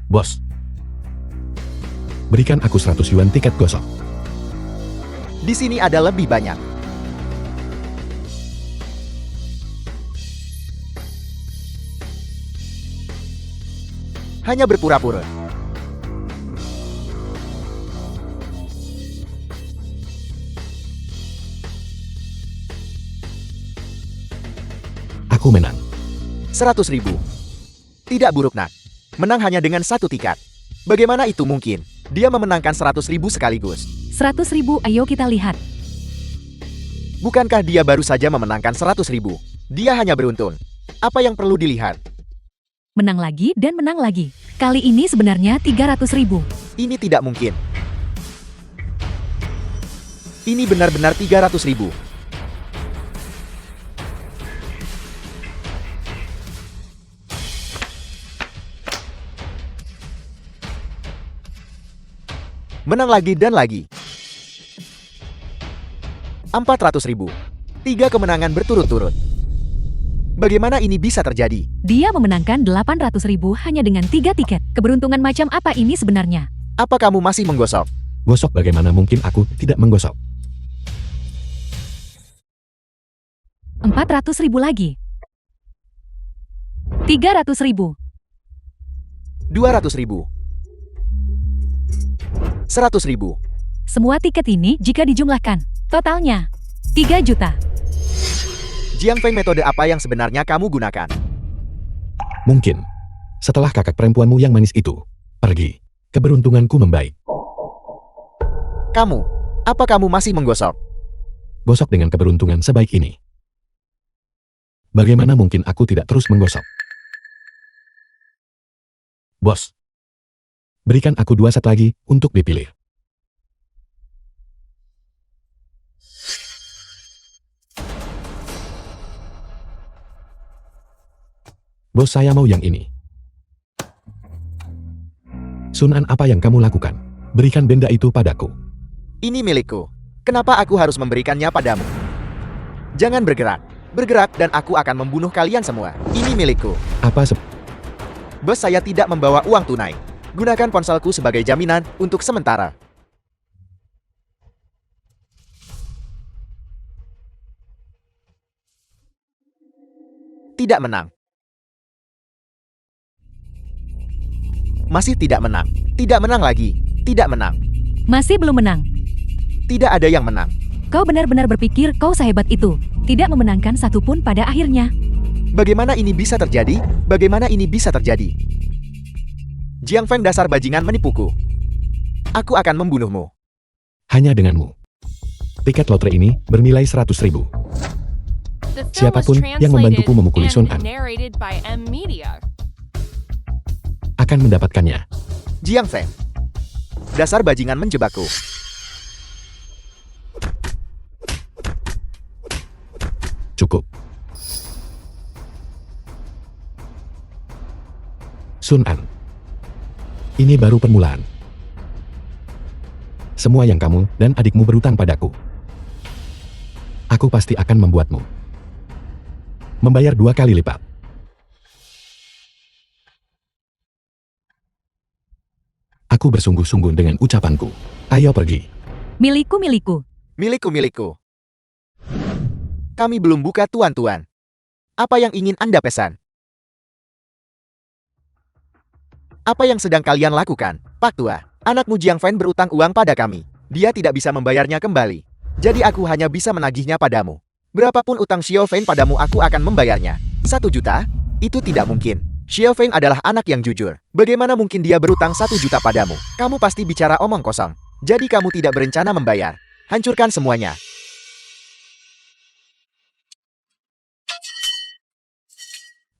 Bos, berikan aku 100 yuan tiket gosok. Di sini ada lebih banyak. Hanya berpura-pura. Aku menang. 100.000. Tidak buruk, nak. Menang hanya dengan satu tiket. Bagaimana itu mungkin? Dia memenangkan 100.000 sekaligus. 100.000, ayo kita lihat. Bukankah dia baru saja memenangkan 100.000? Dia hanya beruntung. Apa yang perlu dilihat? Menang lagi dan menang lagi. Kali ini sebenarnya 300.000. Ini tidak mungkin. Ini benar-benar 300.000. Menang lagi dan lagi. 400.000. 3 kemenangan berturut-turut. Bagaimana ini bisa terjadi? Dia memenangkan 800.000 hanya dengan 3 tiket. Keberuntungan macam apa ini sebenarnya? Apa kamu masih menggosok? Gosok bagaimana mungkin aku tidak menggosok? 400.000 lagi. 300.000. 200.000. 100.000. Semua tiket ini jika dijumlahkan, totalnya 3 juta. Jiang Feng, metode apa yang sebenarnya kamu gunakan? Mungkin. Setelah kakak perempuanmu yang manis itu pergi, keberuntunganku membaik. Apa kamu masih menggosok? Gosok dengan keberuntungan sebaik ini. Bagaimana mungkin aku tidak terus menggosok? Bos, berikan aku 2 set lagi untuk dipilih. Bos, saya mau yang ini. Sun An, apa yang kamu lakukan? Berikan benda itu padaku. Ini milikku. Kenapa aku harus memberikannya padamu? Jangan bergerak. Bergerak dan aku akan membunuh kalian semua. Ini milikku. Apa Bos, saya tidak membawa uang tunai. Gunakan ponselku sebagai jaminan untuk sementara. Tidak menang. Masih tidak menang. Tidak menang lagi. Tidak menang. Masih belum menang. Tidak ada yang menang. Kau benar-benar berpikir kau sehebat itu. Tidak memenangkan satu pun pada akhirnya. Bagaimana ini bisa terjadi? Bagaimana ini bisa terjadi? Jiang Feng, dasar bajingan, menipuku. Aku akan membunuhmu. hanya denganmu. Tiket lotre ini bernilai 100.000. Siapapun yang membantuku memukuli Sun An akan mendapatkannya. Jiang Feng, dasar bajingan menjebakku. Cukup. Sun An, ini baru permulaan. Semua yang kamu dan adikmu berutang padaku, aku pasti akan membuatmu membayar 2 kali lipat. Aku bersungguh-sungguh dengan ucapanku. Ayo pergi. Milikku, milikku. Milikku. Kami belum buka, tuan-tuan. Apa yang ingin Anda pesan? Apa yang sedang kalian lakukan? Pak Tua, anakmu Jiang Feng berutang uang pada kami. Dia tidak bisa membayarnya kembali. Jadi aku hanya bisa menagihnya padamu. Berapapun utang Xiao Feng padamu, aku akan membayarnya. 1 juta? Itu tidak mungkin. Xiao Feng adalah anak yang jujur. Bagaimana mungkin dia berutang 1 juta padamu? Kamu pasti bicara omong kosong. Jadi kamu tidak berencana membayar. Hancurkan semuanya.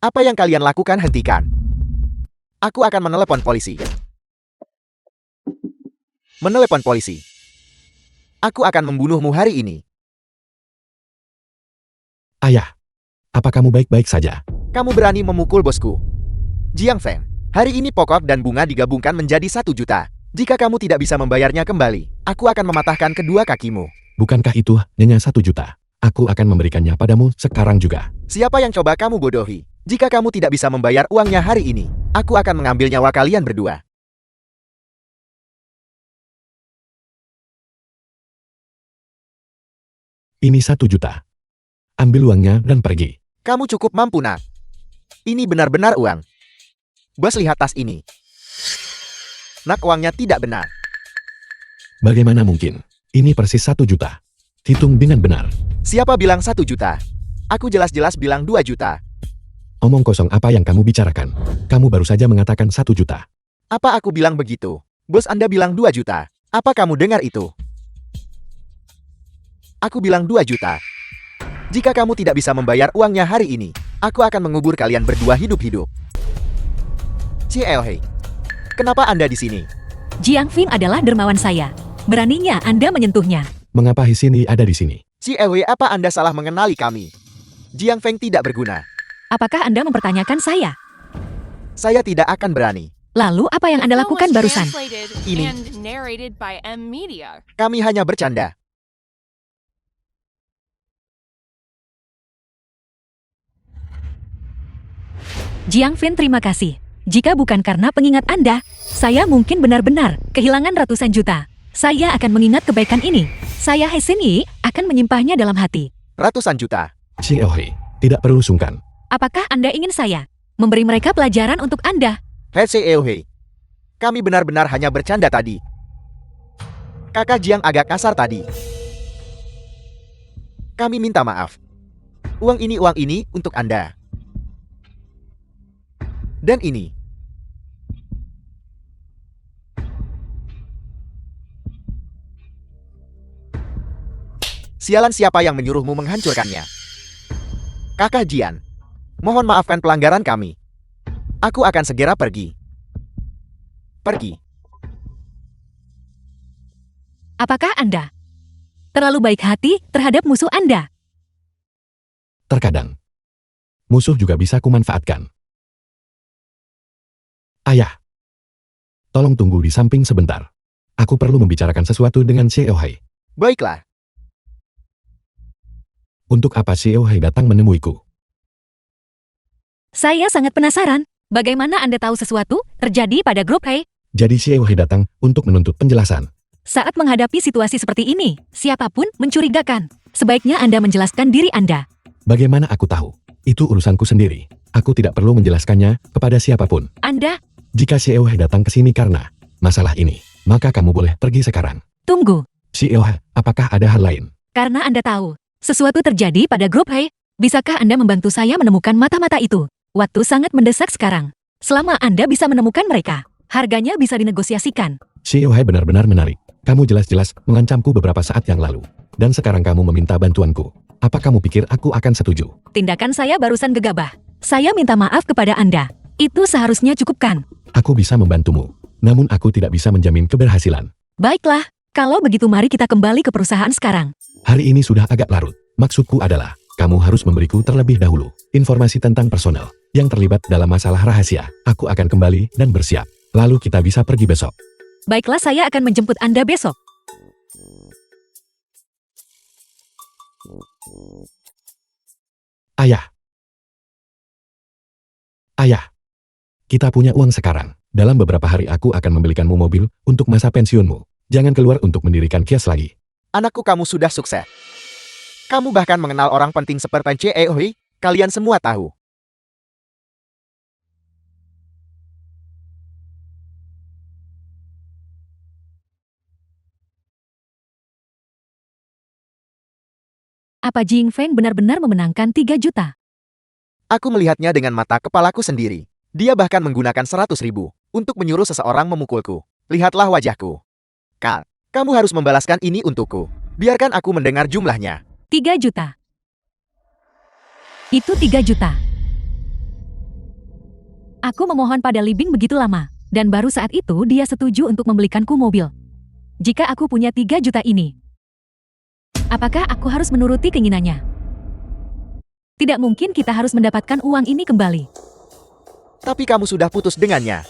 Apa yang kalian lakukan, hentikan. Aku akan menelepon polisi. Menelepon polisi. Aku akan membunuhmu hari ini. Ayah, apa kamu baik-baik saja? Kamu berani memukul bosku. Jiang Feng, hari ini pokok dan bunga digabungkan menjadi 1 juta. Jika kamu tidak bisa membayarnya kembali, aku akan mematahkan kedua kakimu. Bukankah itu hanya 1 juta? Aku akan memberikannya padamu sekarang juga. Siapa yang coba kamu bodohi? Jika kamu tidak bisa membayar uangnya hari ini, aku akan mengambil nyawa kalian berdua. Ini 1 juta. Ambil uangnya dan pergi. Kamu cukup mampu, nak. Ini benar-benar uang. Bos, lihat tas ini. Nak, uangnya tidak benar. Bagaimana mungkin? Ini persis 1 juta. Hitung dengan benar. Siapa bilang 1 juta? Aku jelas-jelas bilang 2 juta. Omong kosong apa yang kamu bicarakan? Kamu baru saja mengatakan 1 juta. Apa aku bilang begitu? Bos Anda bilang 2 juta. Apa kamu dengar itu? Aku bilang 2 juta. Jika kamu tidak bisa membayar uangnya hari ini, aku akan mengubur kalian berdua hidup-hidup. Cielhei, kenapa Anda di sini? Jiang Feng adalah dermawan saya. Beraninya Anda menyentuhnya. Mengapa Hisini ada di sini? Cielhei, apa Anda salah mengenali kami? Jiang Feng tidak berguna. Apakah Anda mempertanyakan saya? Saya tidak akan berani. Lalu apa yang Anda lakukan barusan? Ini. Ini. Kami hanya bercanda. Jiang Feng, terima kasih. Jika bukan karena pengingat Anda, saya mungkin benar-benar kehilangan ratusan juta. Saya akan mengingat kebaikan ini. Saya Hisini akan menyimpannya dalam hati. Ratusan juta. Cielhei, tidak perlu sungkan. Apakah Anda ingin saya memberi mereka pelajaran untuk Anda? Hei Cielhei, kami benar-benar hanya bercanda tadi. Kakak Jiang agak kasar tadi. Kami minta maaf. Uang ini untuk Anda. Dan ini. Sialan, siapa yang menyuruhmu menghancurkannya? Kakak Jian, mohon maafkan pelanggaran kami. Aku akan segera pergi. Pergi. Apakah Anda terlalu baik hati terhadap musuh Anda? Terkadang, musuh juga bisa kumanfaatkan. Ayah, tolong tunggu di samping sebentar. Aku perlu membicarakan sesuatu dengan Cielhei. Baiklah. Untuk apa Cielhei datang menemuiku? Saya sangat penasaran. Bagaimana Anda tahu sesuatu terjadi pada grup Hei? Jadi Cielhei datang untuk menuntut penjelasan. Saat menghadapi situasi seperti ini, siapapun mencurigakan. Sebaiknya Anda menjelaskan diri Anda. Bagaimana aku tahu? Itu urusanku sendiri. Aku tidak perlu menjelaskannya kepada siapapun. Anda, Jika Cielhei datang ke sini karena masalah ini, maka kamu boleh pergi sekarang. tunggu. Cielhei, apakah ada hal lain? Karena Anda tahu, sesuatu terjadi pada grup Hei. Bisakah Anda membantu saya menemukan mata-mata itu? Waktu sangat mendesak sekarang. Selama Anda bisa menemukan mereka, harganya bisa dinegosiasikan. Cielhei benar-benar menarik. Kamu jelas-jelas mengancamku beberapa saat yang lalu. Dan sekarang kamu meminta bantuanku. Apa kamu pikir aku akan setuju? Tindakan saya barusan gegabah. Saya minta maaf kepada Anda. Itu seharusnya cukup kan? Aku bisa membantumu. Namun aku tidak bisa menjamin keberhasilan. Baiklah, kalau begitu mari kita kembali ke perusahaan sekarang. Hari ini sudah agak larut. Maksudku adalah, kamu harus memberiku terlebih dahulu informasi tentang personel yang terlibat dalam masalah rahasia. Aku akan kembali dan bersiap. Lalu kita bisa pergi besok. Baiklah, saya akan menjemput Anda besok. Ayah. Ayah. Kita punya uang sekarang. Dalam beberapa hari aku akan membelikanmu mobil untuk masa pensiunmu. Jangan keluar untuk mendirikan kios lagi. Anakku, kamu sudah sukses. Kamu bahkan mengenal orang penting seperti Cielhei. Kalian semua tahu. Apa Jing Feng benar-benar memenangkan 3 juta? Aku melihatnya dengan mata kepalaku sendiri. Dia bahkan menggunakan 100.000 untuk menyuruh seseorang memukulku. Lihatlah wajahku. Kal, kamu harus membalaskan ini untukku. Biarkan aku mendengar jumlahnya. 3 juta. Itu 3 juta. Aku memohon pada Li Bing begitu lama, dan baru saat itu dia setuju untuk membelikanku mobil. Jika aku punya 3 juta ini, apakah aku harus menuruti keinginannya? Tidak mungkin kita harus mendapatkan uang ini kembali. Tapi kamu sudah putus dengannya.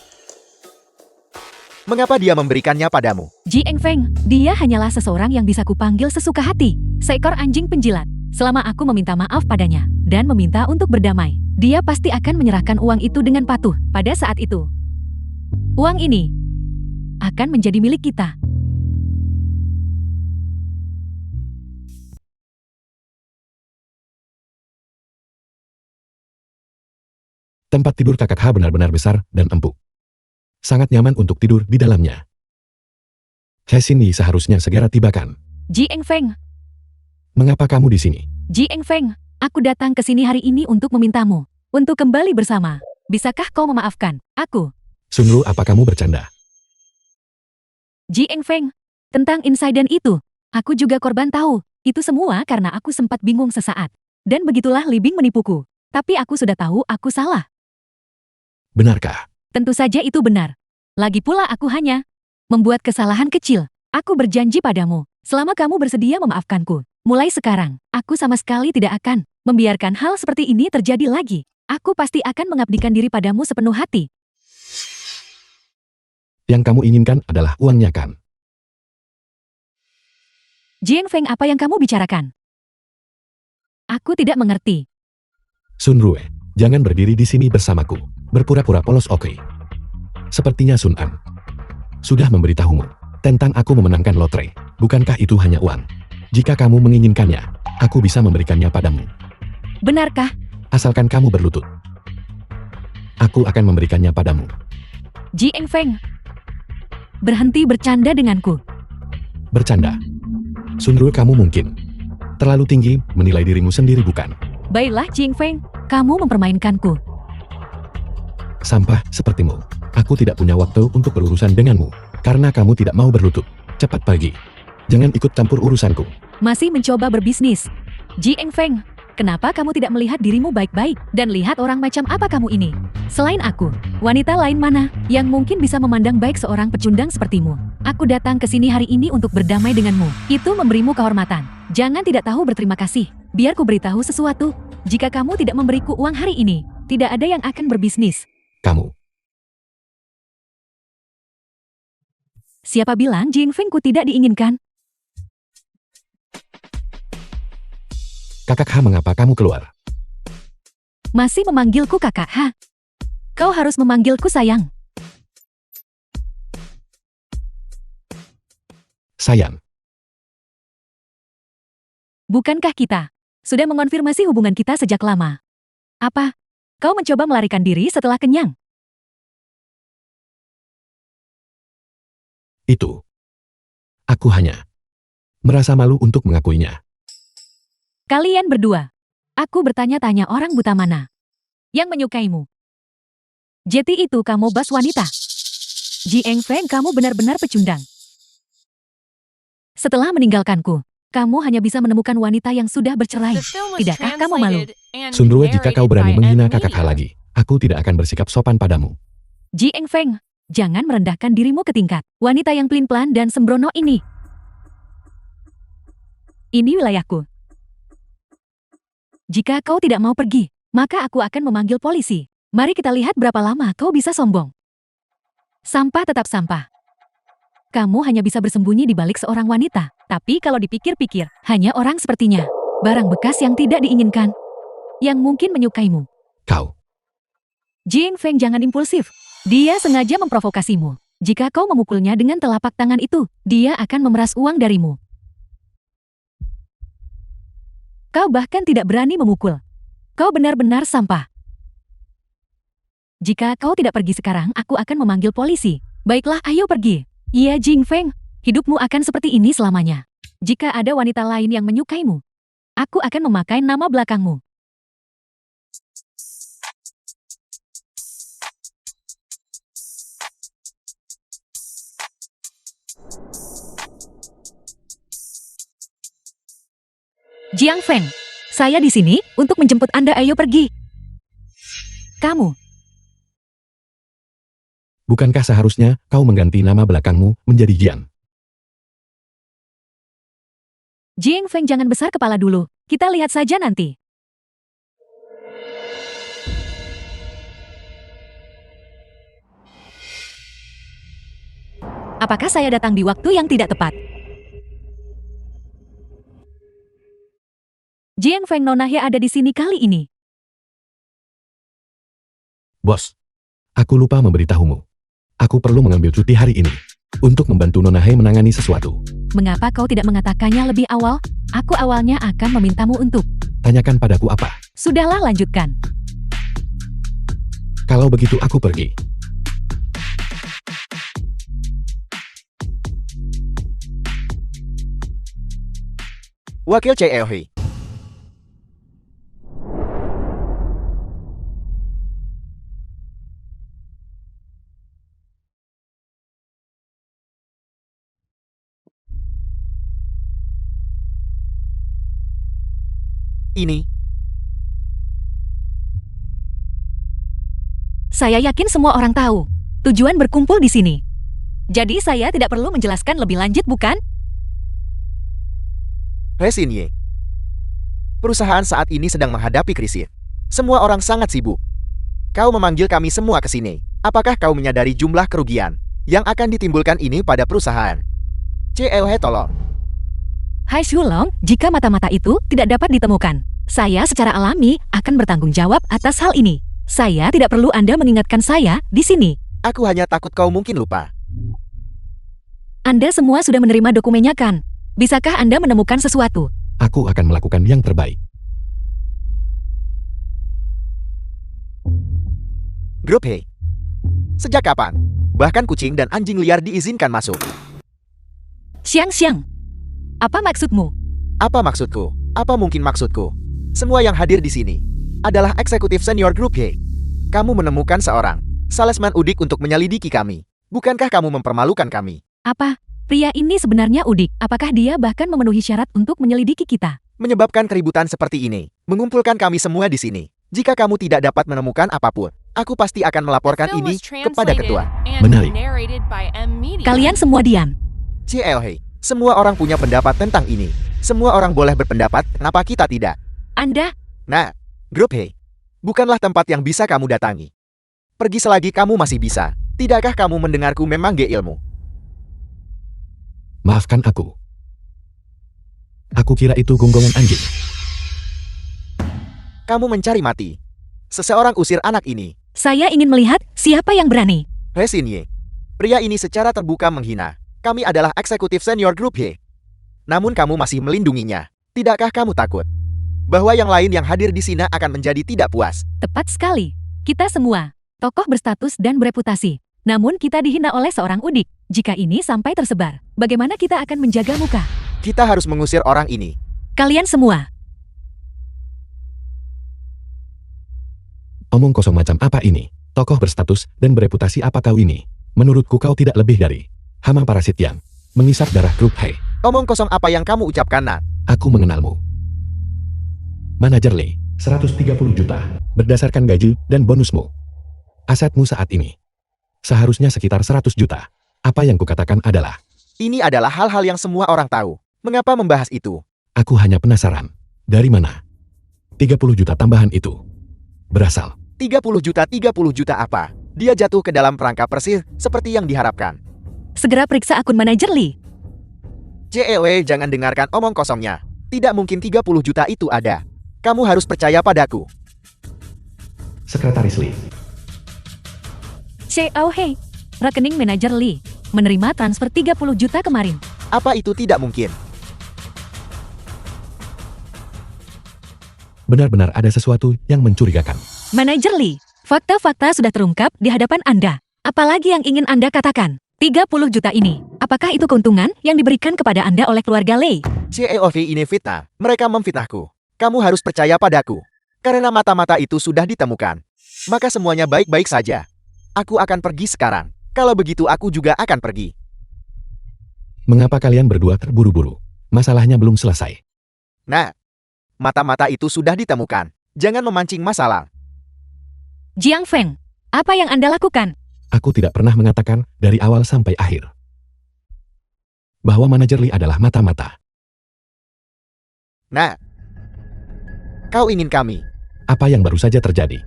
Mengapa dia memberikannya padamu? Ji Engfeng, dia hanyalah seseorang yang bisa kupanggil sesuka hati. Seekor anjing penjilat. Selama aku meminta maaf padanya, dan meminta untuk berdamai. Dia pasti akan menyerahkan uang itu dengan patuh. Pada saat itu, uang ini akan menjadi milik kita. Tempat tidur kakak Ha benar-benar besar dan empuk. Sangat nyaman untuk tidur di dalamnya. Hesini seharusnya segera tibakan. Ji Engfeng, Mengapa kamu di sini? Ji Engfeng, aku datang ke sini hari ini untuk memintamu untuk kembali bersama. Bisakah kau memaafkan aku? Sunru, apa kamu bercanda? Ji Engfeng, tentang insiden itu, aku juga korban tahu. Itu semua karena aku sempat bingung sesaat. Dan begitulah Li Bing menipuku. Tapi aku sudah tahu aku salah. Benarkah? Tentu saja itu benar. Lagi pula aku hanya membuat kesalahan kecil. Aku berjanji padamu, selama kamu bersedia memaafkanku, mulai sekarang, aku sama sekali tidak akan membiarkan hal seperti ini terjadi lagi. Aku pasti akan mengabdikan diri padamu sepenuh hati. Yang kamu inginkan adalah uangnya kan? Jiang Feng, apa yang kamu bicarakan? Aku tidak mengerti. Sunrue, jangan berdiri di sini bersamaku. Berpura-pura polos, oke? Sepertinya Sun An sudah memberitahumu tentang aku memenangkan lotre. Bukankah itu hanya uang? Jika kamu menginginkannya, aku bisa memberikannya padamu. Benarkah? Asalkan kamu berlutut, aku akan memberikannya padamu. Jiang Feng, berhenti bercanda denganku. Bercanda. Sunrue, kamu mungkin terlalu tinggi menilai dirimu sendiri, bukan? Baiklah Jiang Feng, kamu mempermainkanku. Sampah sepertimu. Aku tidak punya waktu untuk berurusan denganmu. Karena kamu tidak mau berlutut. Cepat pergi. Jangan ikut campur urusanku. Masih mencoba berbisnis. Jiang Feng, kenapa kamu tidak melihat dirimu baik-baik dan lihat orang macam apa kamu ini? Selain aku, wanita lain mana yang mungkin bisa memandang baik seorang pecundang sepertimu? Aku datang ke sini hari ini untuk berdamai denganmu. Itu memberimu kehormatan. Jangan tidak tahu berterima kasih. Biar ku beritahu sesuatu. Jika kamu tidak memberiku uang hari ini, tidak ada yang akan berbisnis. Kamu. Siapa bilang Jiang Feng ku tidak diinginkan? Kakak Ha, mengapa kamu keluar? Masih memanggilku kakak Ha? Kau harus memanggilku sayang. Sayang. Bukankah kita sudah mengonfirmasi hubungan kita sejak lama? Apa? Kau mencoba melarikan diri setelah kenyang? Itu. Aku hanya merasa malu untuk mengakuinya. Kalian berdua. Aku bertanya-tanya orang buta mana yang menyukaimu. Jeti itu kamu bas wanita. Jiang Feng, kamu benar-benar pecundang. Setelah meninggalkanku, kamu hanya bisa menemukan wanita yang sudah bercerai. Tidakkah kamu malu? Sunrue, jika kau berani menghina kakak Ha lagi, aku tidak akan bersikap sopan padamu. Jiang Feng, jangan merendahkan dirimu ke tingkat wanita yang pelin-pelan dan sembrono ini. Ini wilayahku. Jika kau tidak mau pergi, maka aku akan memanggil polisi. Mari kita lihat berapa lama kau bisa sombong. Sampah tetap sampah. Kamu hanya bisa bersembunyi di balik seorang wanita. Tapi kalau dipikir-pikir, hanya orang sepertinya. Barang bekas yang tidak diinginkan. Yang mungkin menyukaimu. Kau. Jiang Feng, jangan impulsif. Dia sengaja memprovokasimu. Jika kau memukulnya dengan telapak tangan itu, dia akan memeras uang darimu. Kau bahkan tidak berani memukul. Kau benar-benar sampah. Jika kau tidak pergi sekarang, aku akan memanggil polisi. Baiklah, ayo pergi. Iya, Jiang Feng, hidupmu akan seperti ini selamanya. Jika ada wanita lain yang menyukaimu, aku akan memakai nama belakangmu. Jiang Feng, saya di sini untuk menjemput Anda. Ayo pergi. Kamu. Bukankah seharusnya kau mengganti nama belakangmu menjadi Jian? Jiang Feng, jangan besar kepala dulu. Kita lihat saja nanti. Apakah saya datang di waktu yang tidak tepat? Jiang Feng Nona He ada di sini kali ini. Bos, aku lupa memberitahumu. Aku perlu mengambil cuti hari ini untuk membantu Nona He menangani sesuatu. Mengapa kau tidak mengatakannya lebih awal? Aku awalnya akan memintamu untuk. Tanyakan padaku apa. Sudahlah, lanjutkan. Kalau begitu aku pergi. Wakil CLH. Ini, Saya yakin semua orang tahu tujuan berkumpul di sini. Jadi saya tidak perlu menjelaskan lebih lanjut, bukan? Resinye. Perusahaan saat ini sedang menghadapi krisis. Semua orang sangat sibuk. Kau memanggil kami semua ke sini. Apakah kau menyadari jumlah kerugian yang akan ditimbulkan ini pada perusahaan? CLH tolong. Hai Shulong, jika mata-mata itu tidak dapat ditemukan, saya secara alami akan bertanggung jawab atas hal ini. Saya tidak perlu Anda mengingatkan saya di sini. Aku hanya takut kau mungkin lupa. Anda semua sudah menerima dokumennya kan? Bisakah Anda menemukan sesuatu? Aku akan melakukan yang terbaik. Grup He. Sejak kapan? Bahkan kucing dan anjing liar diizinkan masuk. Siang-siang. Apa maksudmu? Apa maksudku? Apa mungkin maksudku? Semua yang hadir di sini adalah eksekutif senior grup He. Kamu menemukan seorang salesman udik untuk menyelidiki kami. Bukankah kamu mempermalukan kami? Apa? Pria ini sebenarnya udik. Apakah dia bahkan memenuhi syarat untuk menyelidiki kita? Menyebabkan keributan seperti ini, mengumpulkan kami semua di sini. Jika kamu tidak dapat menemukan apapun, aku pasti akan melaporkan ini kepada ketua. Menarik. Kalian semua diam. CLH, semua orang punya pendapat tentang ini. Semua orang boleh berpendapat, kenapa kita tidak? Anda, Nah, grup He, bukanlah tempat yang bisa kamu datangi. Pergi selagi kamu masih bisa. Tidakkah kamu mendengarku memang ilmu? Maafkan aku. Aku kira itu gonggongan anjing. Kamu mencari mati. Seseorang usir anak ini. saya ingin melihat siapa yang berani. Resinye, pria ini secara terbuka menghina. Kami adalah eksekutif senior grup He. Namun kamu masih melindunginya. Tidakkah kamu takut bahwa yang lain yang hadir di sini akan menjadi tidak puas? Tepat sekali. Kita semua tokoh berstatus dan bereputasi. Namun kita dihina oleh seorang udik. Jika ini sampai tersebar, bagaimana kita akan menjaga muka? Kita harus mengusir orang ini. Kalian semua. Omong kosong macam apa ini? Tokoh berstatus dan bereputasi apa kau ini? Menurutku kau tidak lebih dari hama parasit yang mengisap darah grup He. Omong kosong apa yang kamu ucapkan, Nak? Aku mengenalmu. Manajer Lee, 130 juta, berdasarkan gaji dan bonusmu. Asetmu saat ini seharusnya sekitar 100 juta. Apa yang kukatakan adalah, Ini adalah hal-hal yang semua orang tahu. Mengapa membahas itu? aku hanya penasaran. Dari mana 30 juta tambahan itu berasal? 30 juta apa? Dia jatuh ke dalam perangkap persis seperti yang diharapkan. Segera periksa akun manajer Lee. JEW, jangan dengarkan omong kosongnya. Tidak mungkin 30 juta itu ada. Kamu harus percaya padaku. Sekretaris Lee. Oh hey, rekening manajer Lee menerima transfer 30 juta kemarin. Apa itu tidak mungkin? Benar-benar ada sesuatu yang mencurigakan. Manajer Lee, fakta-fakta sudah terungkap di hadapan Anda. Apalagi yang ingin Anda katakan? 30 juta ini, apakah itu keuntungan yang diberikan kepada Anda oleh keluarga Lee? CEOV ini fitnah. Mereka memfitnahku. Kamu harus percaya padaku. Karena mata-mata itu sudah ditemukan. Maka semuanya baik-baik saja. Aku akan pergi sekarang. Kalau begitu aku juga akan pergi. Mengapa kalian berdua terburu-buru? Masalahnya belum selesai. Nah, mata-mata itu sudah ditemukan. Jangan memancing masalah. Jiang Feng, apa yang Anda lakukan? Aku tidak pernah mengatakan dari awal sampai akhir bahwa manajer Lee adalah mata-mata. Nah, kau ingin kami? Apa yang baru saja terjadi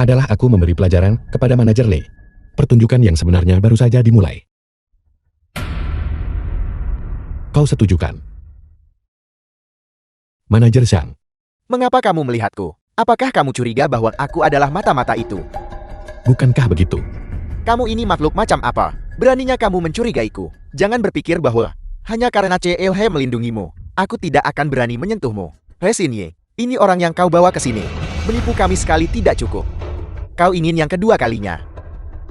adalah aku memberi pelajaran kepada manajer Lee. Pertunjukan yang sebenarnya baru saja dimulai. Kau setuju kan? Manajer Zhang, Mengapa kamu melihatku? Apakah kamu curiga bahwa aku adalah mata-mata itu? bukankah begitu? Kamu ini makhluk macam apa? Beraninya kamu mencurigaiku. Jangan berpikir bahwa hanya karena CLH melindungimu, aku tidak akan berani menyentuhmu. He Xinye, ini orang yang kau bawa ke sini. Menipu kami sekali tidak cukup. Kau ingin yang kedua kalinya.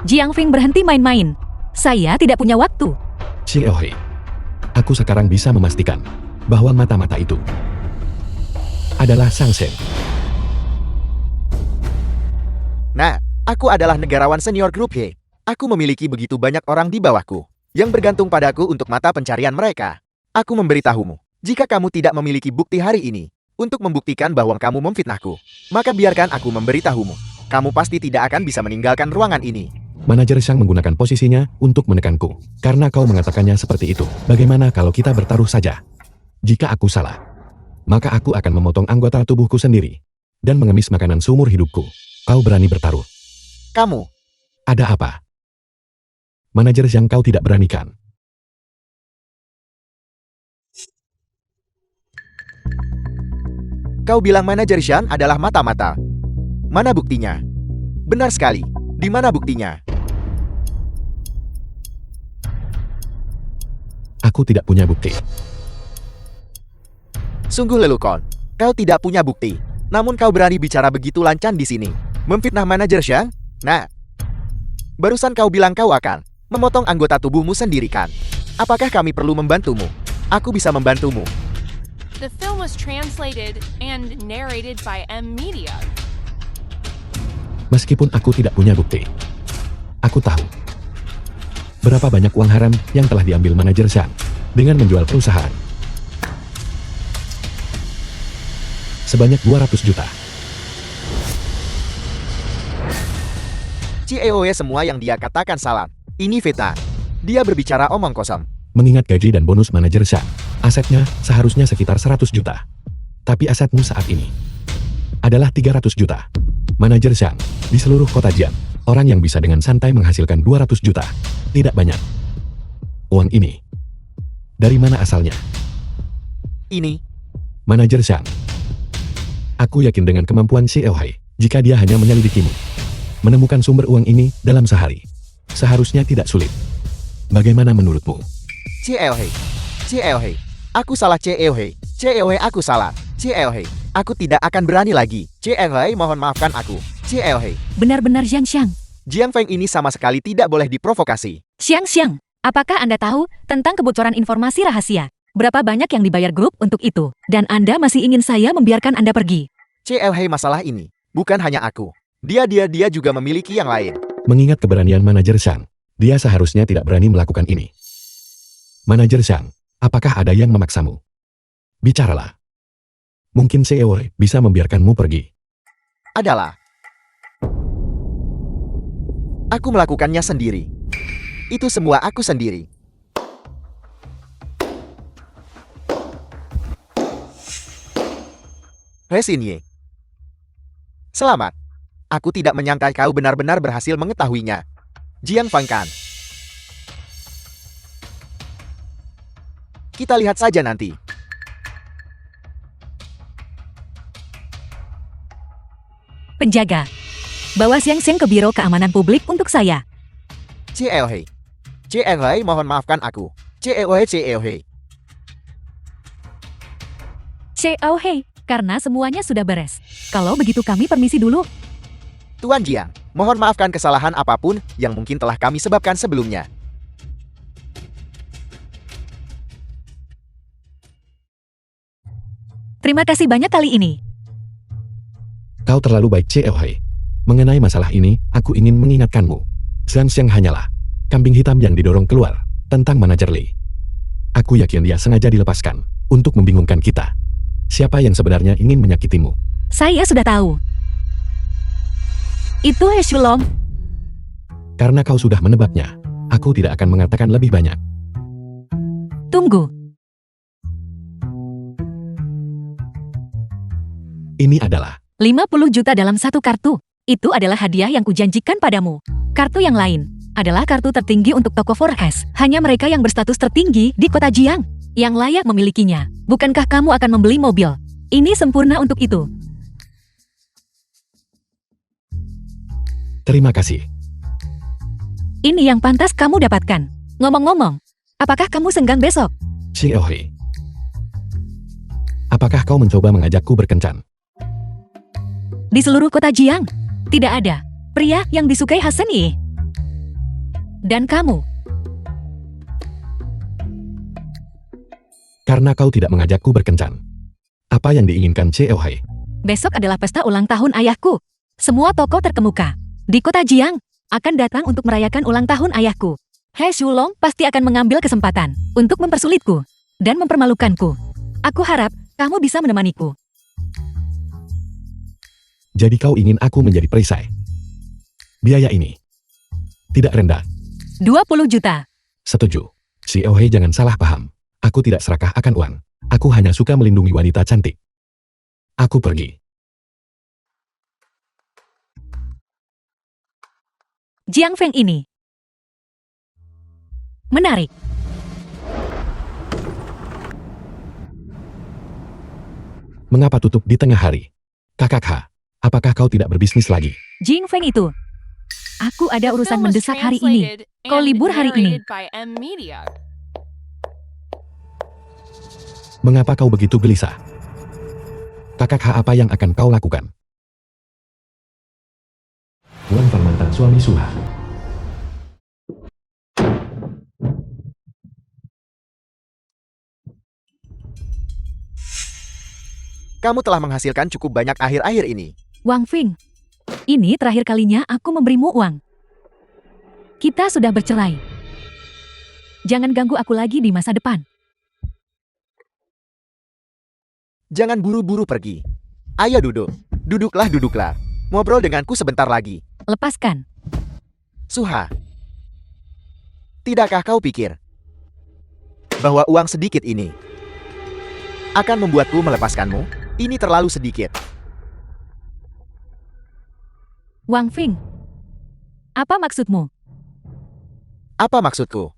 Jiang Feng berhenti main-main. Saya tidak punya waktu. Xiaohe, aku sekarang bisa memastikan bahwa mata-mata itu adalah Sang Shen. Nah, aku adalah negarawan senior grup He. Aku memiliki begitu banyak orang di bawahku yang bergantung padaku untuk mata pencarian mereka. Aku memberitahumu, jika kamu tidak memiliki bukti hari ini untuk membuktikan bahwa kamu memfitnahku, maka biarkan aku memberitahumu. Kamu pasti tidak akan bisa meninggalkan ruangan ini. Manajer Zhang menggunakan posisinya untuk menekanku. Karena kau mengatakannya seperti itu, bagaimana kalau kita bertaruh saja? Jika aku salah, maka aku akan memotong anggota tubuhku sendiri dan mengemis makanan seumur hidupku. Kau berani bertaruh? Kamu, Ada apa? Manajer Zhang, kau tidak beranikan. kau bilang manajer Shan adalah mata-mata. Mana buktinya? Benar sekali. Di mana buktinya? Aku tidak punya bukti. Sungguh lelukon. Kau tidak punya bukti. Namun kau berani bicara begitu lancar di sini. Memfitnah manajer Shan? Nah, barusan kau bilang kau akan memotong anggota tubuhmu sendiri kan? Apakah kami perlu membantumu? Aku bisa membantumu. The film was translated and narrated by M Media. Meskipun aku tidak punya bukti, aku tahu berapa banyak uang haram yang telah diambil manajer Zhang dengan menjual perusahaan. Sebanyak 200 juta. CEOE semua yang dia katakan salah. Ini Veta. Dia berbicara omong kosong. Mengingat gaji dan bonus manajer Zhang, asetnya seharusnya sekitar 100 juta. Tapi asetmu saat ini adalah 300 juta. Manajer Zhang, di seluruh kota Jian, orang yang bisa dengan santai menghasilkan 200 juta. Tidak banyak. Uang ini, dari mana asalnya? Ini, Manajer Zhang, aku yakin dengan kemampuan si Eohai, jika dia hanya menyelidikimu, menemukan sumber uang ini dalam sehari, seharusnya tidak sulit. Bagaimana menurutmu? CEOE. CEOE. Aku salah CEOE. CEOE aku salah. CEOE. Aku tidak akan berani lagi. CEOE mohon maafkan aku. CEOE. Benar-benar Jiang Xiang. Jiang Feng ini sama sekali tidak boleh diprovokasi. Xiang Xiang, apakah Anda tahu tentang kebocoran informasi rahasia? Berapa banyak yang dibayar grup untuk itu? Dan Anda masih ingin saya membiarkan Anda pergi? CEOE masalah ini. Bukan hanya aku. Dia juga memiliki yang lain. Mengingat keberanian manajer Zhang, dia seharusnya tidak berani melakukan ini. Manajer Zhang, apakah ada yang memaksamu? Bicaralah. Mungkin CEO bisa membiarkanmu pergi. Adalah. Aku melakukannya sendiri. Itu semua aku sendiri. He Xinye. Selamat. Aku tidak menyangka kau benar-benar berhasil mengetahuinya. Jiang Feng kan. Kita lihat saja nanti. Penjaga, bawa Xiang Xiang ke Biro Keamanan Publik untuk saya. CEOE. CEOE mohon maafkan aku. CEOE. Oh hey, karena semuanya sudah beres. Kalau begitu kami permisi dulu. Tuan Jiang, mohon maafkan kesalahan apapun yang mungkin telah kami sebabkan sebelumnya. Terima kasih banyak kali ini. Kau terlalu baik CEOE. Mengenai masalah ini, aku ingin mengingatkanmu. Xiang Xiang hanyalah kambing hitam yang didorong keluar tentang manajer Li. Aku yakin dia sengaja dilepaskan untuk membingungkan kita. Siapa yang sebenarnya ingin menyakitimu? Saya sudah tahu. Itu He Shulong. Karena kau sudah menebaknya, aku tidak akan mengatakan lebih banyak. Tunggu. Ini adalah 50 juta dalam satu kartu. Itu adalah hadiah yang kujanjikan padamu. Kartu yang lain adalah kartu tertinggi untuk toko forecast. Hanya mereka yang berstatus tertinggi di kota Jiang yang layak memilikinya. Bukankah kamu akan membeli mobil Ini sempurna untuk itu. Terima kasih. Ini yang pantas kamu dapatkan. Ngomong-ngomong, apakah kamu senggang besok? Xiaohei. Apakah kau mencoba mengajakku berkencan? Di seluruh kota Jiang, tidak ada pria yang disukai Hasan Yi. Dan kamu, Karena kau tidak mengajakku berkencan. Apa yang diinginkan Xiaohei? besok adalah pesta ulang tahun ayahku. Semua tokoh terkemuka di kota Jiang akan datang untuk merayakan ulang tahun ayahku. He Shulong pasti akan mengambil kesempatan untuk mempersulitku dan mempermalukanku. Aku harap kamu bisa menemaniku. Jadi kau ingin aku menjadi perisai? Biaya ini tidak rendah. 20 juta. Setuju. Xiaohei jangan salah paham. Aku tidak serakah akan uang. Aku hanya suka melindungi wanita cantik. Aku pergi. Jiang Feng ini menarik. Mengapa tutup di tengah hari? Kakak H, apakah kau tidak berbisnis lagi? Jing Feng itu. Aku ada The urusan film was mendesak hari ini. translated Kau and libur hari ini. narrated by M Media. Mengapa kau begitu gelisah? Kakak H, apa yang akan kau lakukan? Wan Fang mantan suami Suha. Kamu telah menghasilkan cukup banyak akhir-akhir ini. Wang Fing, ini terakhir kalinya aku memberimu uang. Kita sudah bercerai. Jangan ganggu aku lagi di masa depan. Jangan buru-buru pergi. Ayo duduk. Duduklah, duduklah. Ngobrol denganku sebentar lagi. Lepaskan. Suha. Tidakkah kau pikir bahwa uang sedikit ini akan membuatku melepaskanmu? Ini terlalu sedikit. Wang Fing, apa maksudmu? Apa maksudku?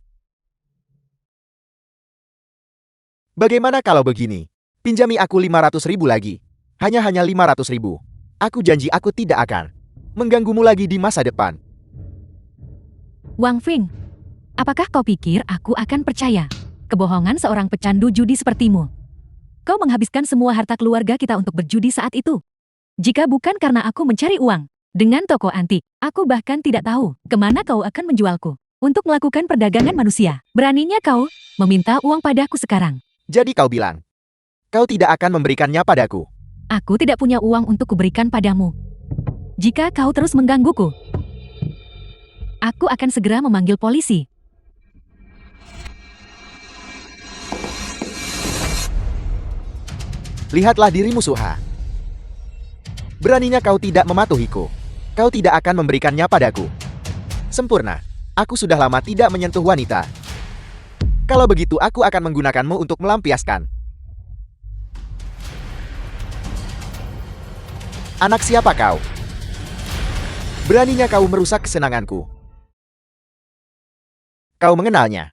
Bagaimana kalau begini? Pinjami aku 500.000 lagi. Hanya 500.000. Aku janji aku tidak akan mengganggumu lagi di masa depan. Wang Fing, apakah kau pikir aku akan percaya kebohongan seorang pecandu judi sepertimu? Kau menghabiskan semua harta keluarga kita untuk berjudi saat itu. Jika bukan karena aku mencari uang dengan toko antik, aku bahkan tidak tahu kemana kau akan menjualku untuk melakukan perdagangan manusia. Beraninya kau meminta uang padaku sekarang. Jadi kau bilang, kau tidak akan memberikannya padaku. Aku tidak punya uang untuk kuberikan padamu. Jika kau terus menggangguku, aku akan segera memanggil polisi. Lihatlah dirimu, Suha. Beraninya kau tidak mematuhiku. Kau tidak akan memberikannya padaku. Sempurna. Aku sudah lama tidak menyentuh wanita. Kalau begitu aku akan menggunakanmu untuk melampiaskan. Anak siapa kau? Beraninya kau merusak kesenanganku. Kau mengenalnya?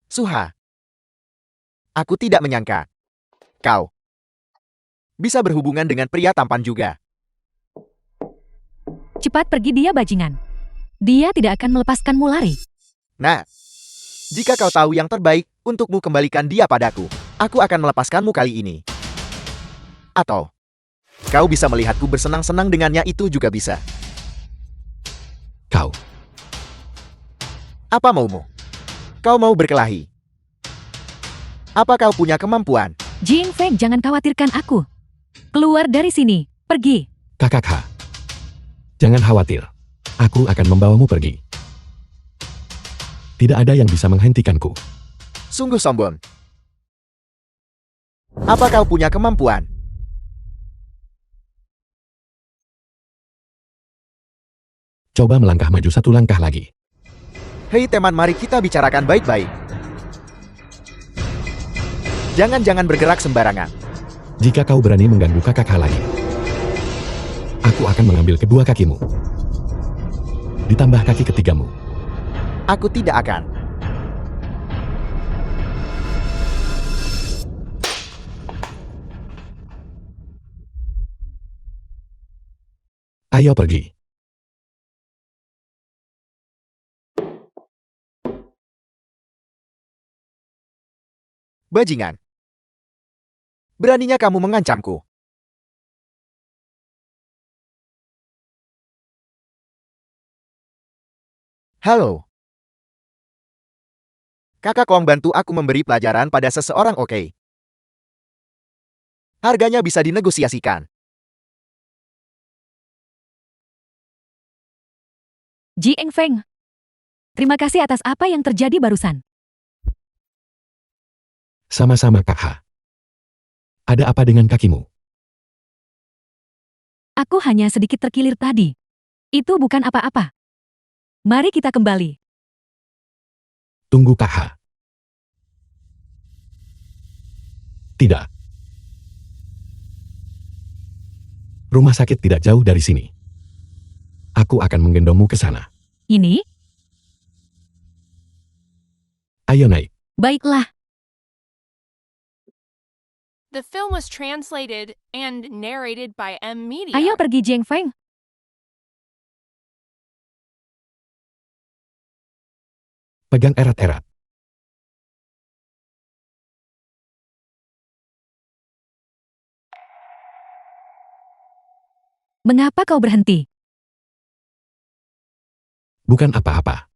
Suha. Aku tidak menyangka kau bisa berhubungan dengan pria tampan juga. Cepat pergi dia bajingan. Dia tidak akan melepaskanmu lari. Nah, jika kau tahu yang terbaik untukmu, kembalikan dia padaku. Aku akan melepaskanmu kali ini. Atau kau bisa melihatku bersenang-senang dengannya, itu juga bisa. Kau. Apa maumu? Kau mau berkelahi? Apa kau punya kemampuan? Jing Feng, jangan khawatirkan aku. Keluar dari sini, pergi. Kakak H. Jangan khawatir. Aku akan membawamu pergi. Tidak ada yang bisa menghentikanku. Sungguh sombong. Apa kau punya kemampuan? Coba melangkah maju satu langkah lagi. Hei teman, mari kita bicarakan baik-baik. Jangan bergerak sembarangan. Jika kau berani mengganggu kakak H lagi, aku akan mengambil kedua kakimu. Ditambah kaki ketigamu. Aku tidak akan. Ayo pergi. Bajingan. Beraninya kamu mengancamku. Halo. Kakak Long bantu aku memberi pelajaran pada seseorang, oke? Harganya bisa dinegosiasikan. Ji Engfeng. Terima kasih atas apa yang terjadi barusan. Sama-sama Kak Ha. Ada apa dengan kakimu? Aku hanya sedikit terkilir tadi. Itu bukan apa-apa. Mari kita kembali. Tunggu Kak Ha. Tidak. Rumah sakit tidak jauh dari sini. Aku akan menggendongmu ke sana. Ini? Ayo naik. Baiklah. The film was translated and narrated by M Media. Ayo pergi Ji Engfeng. Pegang erat-erat. Mengapa kau berhenti? Bukan apa-apa.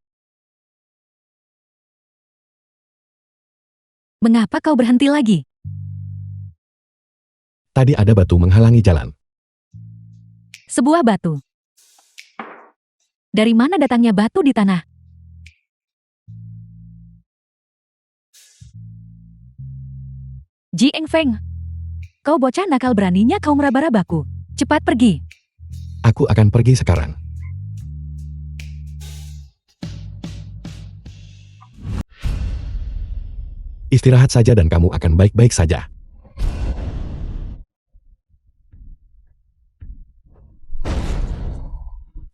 Mengapa kau berhenti lagi? Tadi ada batu menghalangi jalan. Sebuah batu. Dari mana datangnya batu di tanah? Ji Engfeng. Kau bocah nakal, beraninya kau meraba-rabaku. Cepat pergi. Aku akan pergi sekarang. Istirahat saja dan kamu akan baik-baik saja.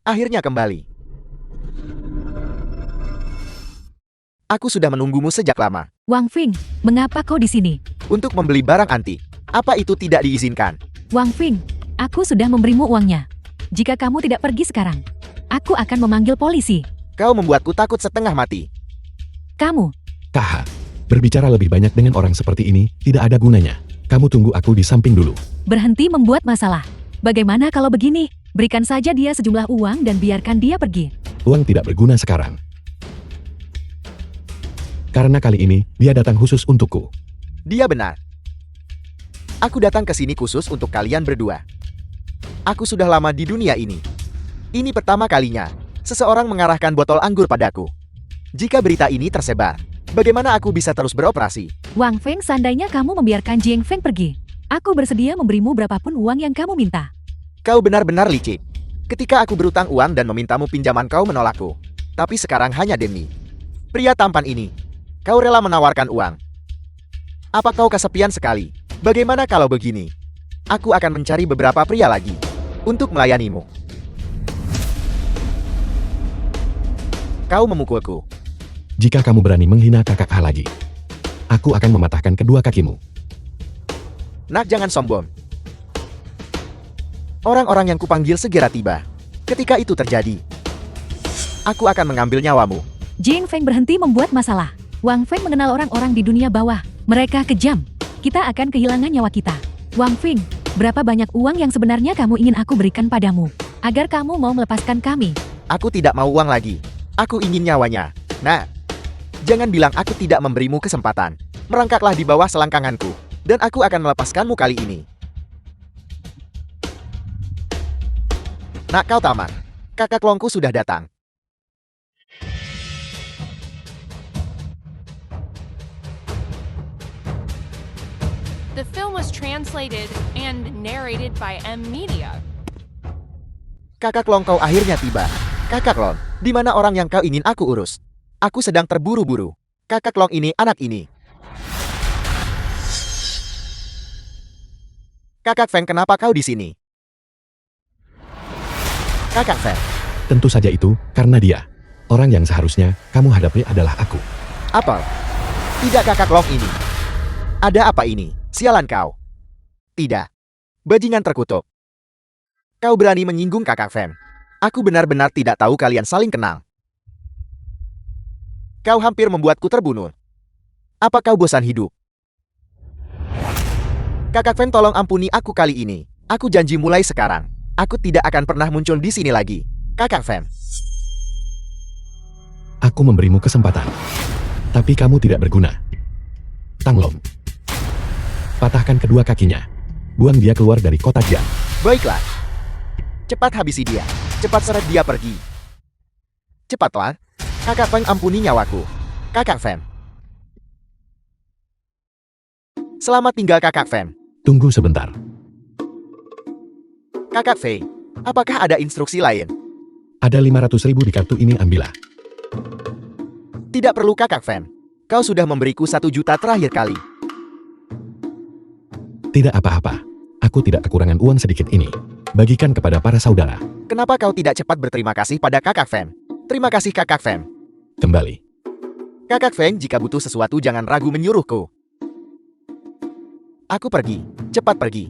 Akhirnya kembali. Aku sudah menunggumu sejak lama. Wang Fing, mengapa kau di sini? Untuk membeli barang antik. Apa itu tidak diizinkan? Wang Fing, aku sudah memberimu uangnya. Jika kamu tidak pergi sekarang, aku akan memanggil polisi. Kau membuatku takut setengah mati. Kamu, Kak Ha, berbicara lebih banyak dengan orang seperti ini tidak ada gunanya. Kamu tunggu aku di samping dulu. berhenti membuat masalah. Bagaimana kalau begini? Berikan saja dia sejumlah uang dan biarkan dia pergi. Uang tidak berguna sekarang. Karena kali ini, dia datang khusus untukku. Dia benar. Aku datang ke sini khusus untuk kalian berdua. Aku sudah lama di dunia ini. Ini pertama kalinya, seseorang mengarahkan botol anggur padaku. Jika berita ini tersebar, bagaimana aku bisa terus beroperasi? Wang Feng, seandainya kamu membiarkan Jiang Feng pergi, aku bersedia memberimu berapapun uang yang kamu minta. Kau benar-benar licik. Ketika aku berutang uang dan memintamu pinjaman, kau menolakku. Tapi sekarang hanya demi pria tampan ini, kau rela menawarkan uang. Apa kau kesepian sekali? Bagaimana kalau begini? Aku akan mencari beberapa pria lagi untuk melayanimu. Kau memukulku. Jika kamu berani menghina kakak Ha lagi, aku akan mematahkan kedua kakimu. Nak, jangan sombong. Orang-orang yang kupanggil segera tiba. Ketika itu terjadi, aku akan mengambil nyawamu. Jiang Feng berhenti membuat masalah. Wang Feng mengenal orang-orang di dunia bawah. Mereka kejam. Kita akan kehilangan nyawa kita. Wang Feng, berapa banyak uang yang sebenarnya kamu ingin aku berikan padamu, agar kamu mau melepaskan kami? Aku tidak mau uang lagi. Aku ingin nyawanya. Nah, jangan bilang aku tidak memberimu kesempatan. Merangkaklah di bawah selangkanganku, dan aku akan melepaskanmu kali ini. Nak, kau tamat. Kakak Longku sudah datang. The film was translated and narrated by M Media. Kakak Long, kau akhirnya tiba. Kakak Long, di mana orang yang kau ingin aku urus? Aku sedang terburu-buru. Kakak Long ini, anak ini. Kakak Feng, kenapa kau di sini? Kakak Feng, Tentu saja itu, karena dia. Orang yang seharusnya kamu hadapi adalah aku. apa? Tidak Kakak Long ini. Ada apa ini? Sialan kau. Tidak. Bajingan terkutuk. Kau berani menyinggung kakak Fem. Aku benar-benar tidak tahu kalian saling kenal. Kau hampir membuatku terbunuh. Apa kau bosan hidup? Kakak Fem, tolong ampuni aku kali ini. Aku janji mulai sekarang, aku tidak akan pernah muncul di sini lagi. Kakak Fem. Aku memberimu kesempatan. Tapi kamu tidak berguna. Tanglong. Patahkan kedua kakinya. Buang dia keluar dari kota Jiang. Baiklah. Cepat habisi dia. Cepat seret dia pergi. Cepatlah. Kakak Feng, ampuni nyawaku. Kakak Fem. Selamat tinggal Kakak Fem. Tunggu sebentar. Kakak Fei, apakah ada instruksi lain? Ada 500.000 di kartu ini, ambillah. Tidak perlu Kakak Fem. Kau sudah memberiku 1 juta terakhir kali. Tidak apa-apa. Aku tidak kekurangan uang sedikit ini. Bagikan kepada para saudara. Kenapa kau tidak cepat berterima kasih pada Kakak Fem? Terima kasih Kakak Fem. Kembali. Kakak Feng, jika butuh sesuatu jangan ragu menyuruhku. Aku pergi. Cepat pergi.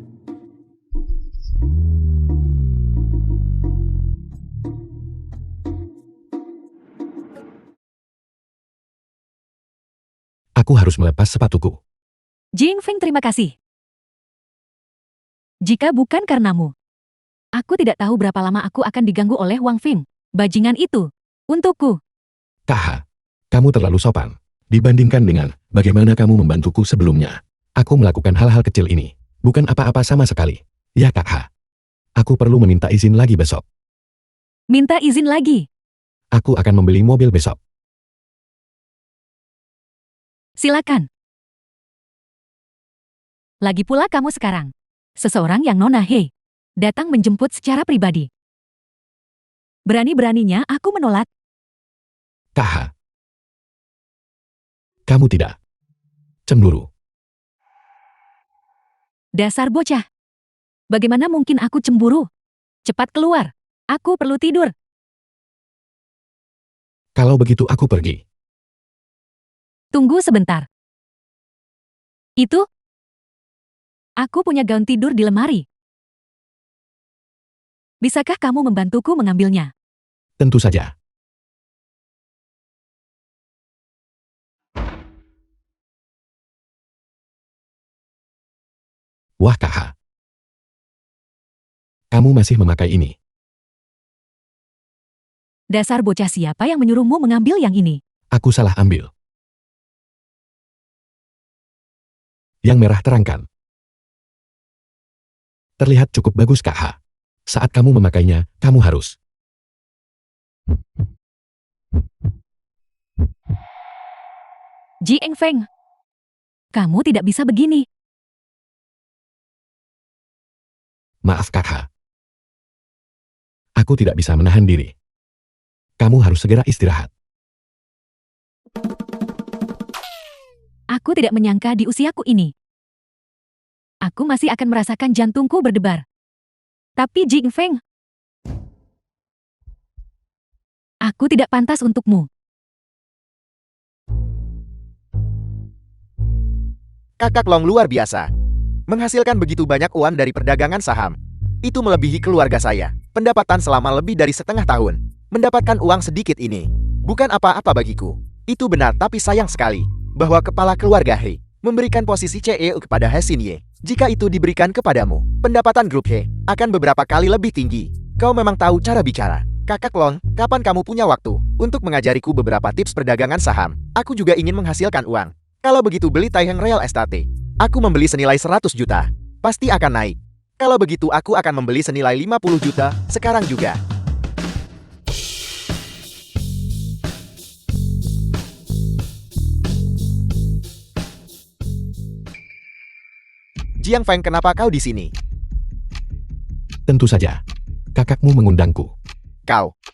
Aku harus melepas sepatuku. Jing Feng, terima kasih. Jika bukan karenamu, aku tidak tahu berapa lama aku akan diganggu oleh Wang Feng. Bajingan itu. Untukku. Kaha, kamu terlalu sopan. Dibandingkan dengan bagaimana kamu membantuku sebelumnya. Aku melakukan hal-hal kecil ini. Bukan apa-apa sama sekali. Ya Kaha. Aku perlu meminta izin lagi besok. Minta izin lagi. Aku akan membeli mobil besok. Silakan. Lagi pula kamu sekarang. Seseorang yang Nona Hei. Datang menjemput secara pribadi. Berani-beraninya aku menolak. Kaha. Kamu tidak cemburu. Dasar bocah. Bagaimana mungkin aku cemburu? Cepat keluar. Aku perlu tidur. Kalau begitu aku pergi. Tunggu sebentar. Itu? Aku punya gaun tidur di lemari. Bisakah kamu membantuku mengambilnya? Tentu saja. Wah Kaha. Kamu masih memakai ini. Dasar bocah, siapa yang menyuruhmu mengambil yang ini? Aku salah ambil. Yang merah terangkan. Terlihat cukup bagus Kaha. Saat kamu memakainya, kamu harus. Ji Eng Feng. Kamu tidak bisa begini. Maaf Kaha. Aku tidak bisa menahan diri. Kamu harus segera istirahat. Aku tidak menyangka di usiaku ini. Aku masih akan merasakan jantungku berdebar. Tapi Ji Eng Feng, aku tidak pantas untukmu. Kakak Long luar biasa. Menghasilkan begitu banyak uang dari perdagangan saham. Itu melebihi keluarga saya. Pendapatan selama lebih dari setengah tahun. Mendapatkan uang sedikit ini bukan apa-apa bagiku. Itu benar, tapi sayang sekali bahwa kepala keluarga He memberikan posisi CEO kepada He Xinye. Jika itu diberikan kepadamu, pendapatan grup He akan beberapa kali lebih tinggi. Kau memang tahu cara bicara. Kakak Long, kapan kamu punya waktu untuk mengajariku beberapa tips perdagangan saham? Aku juga ingin menghasilkan uang. Kalau begitu beli Taiheng Real Estate. Aku membeli senilai 100 juta. Pasti akan naik. Kalau begitu aku akan membeli senilai 50 juta sekarang juga. Jiang Feng, kenapa kau di sini? Tentu saja. Kakakmu mengundangku.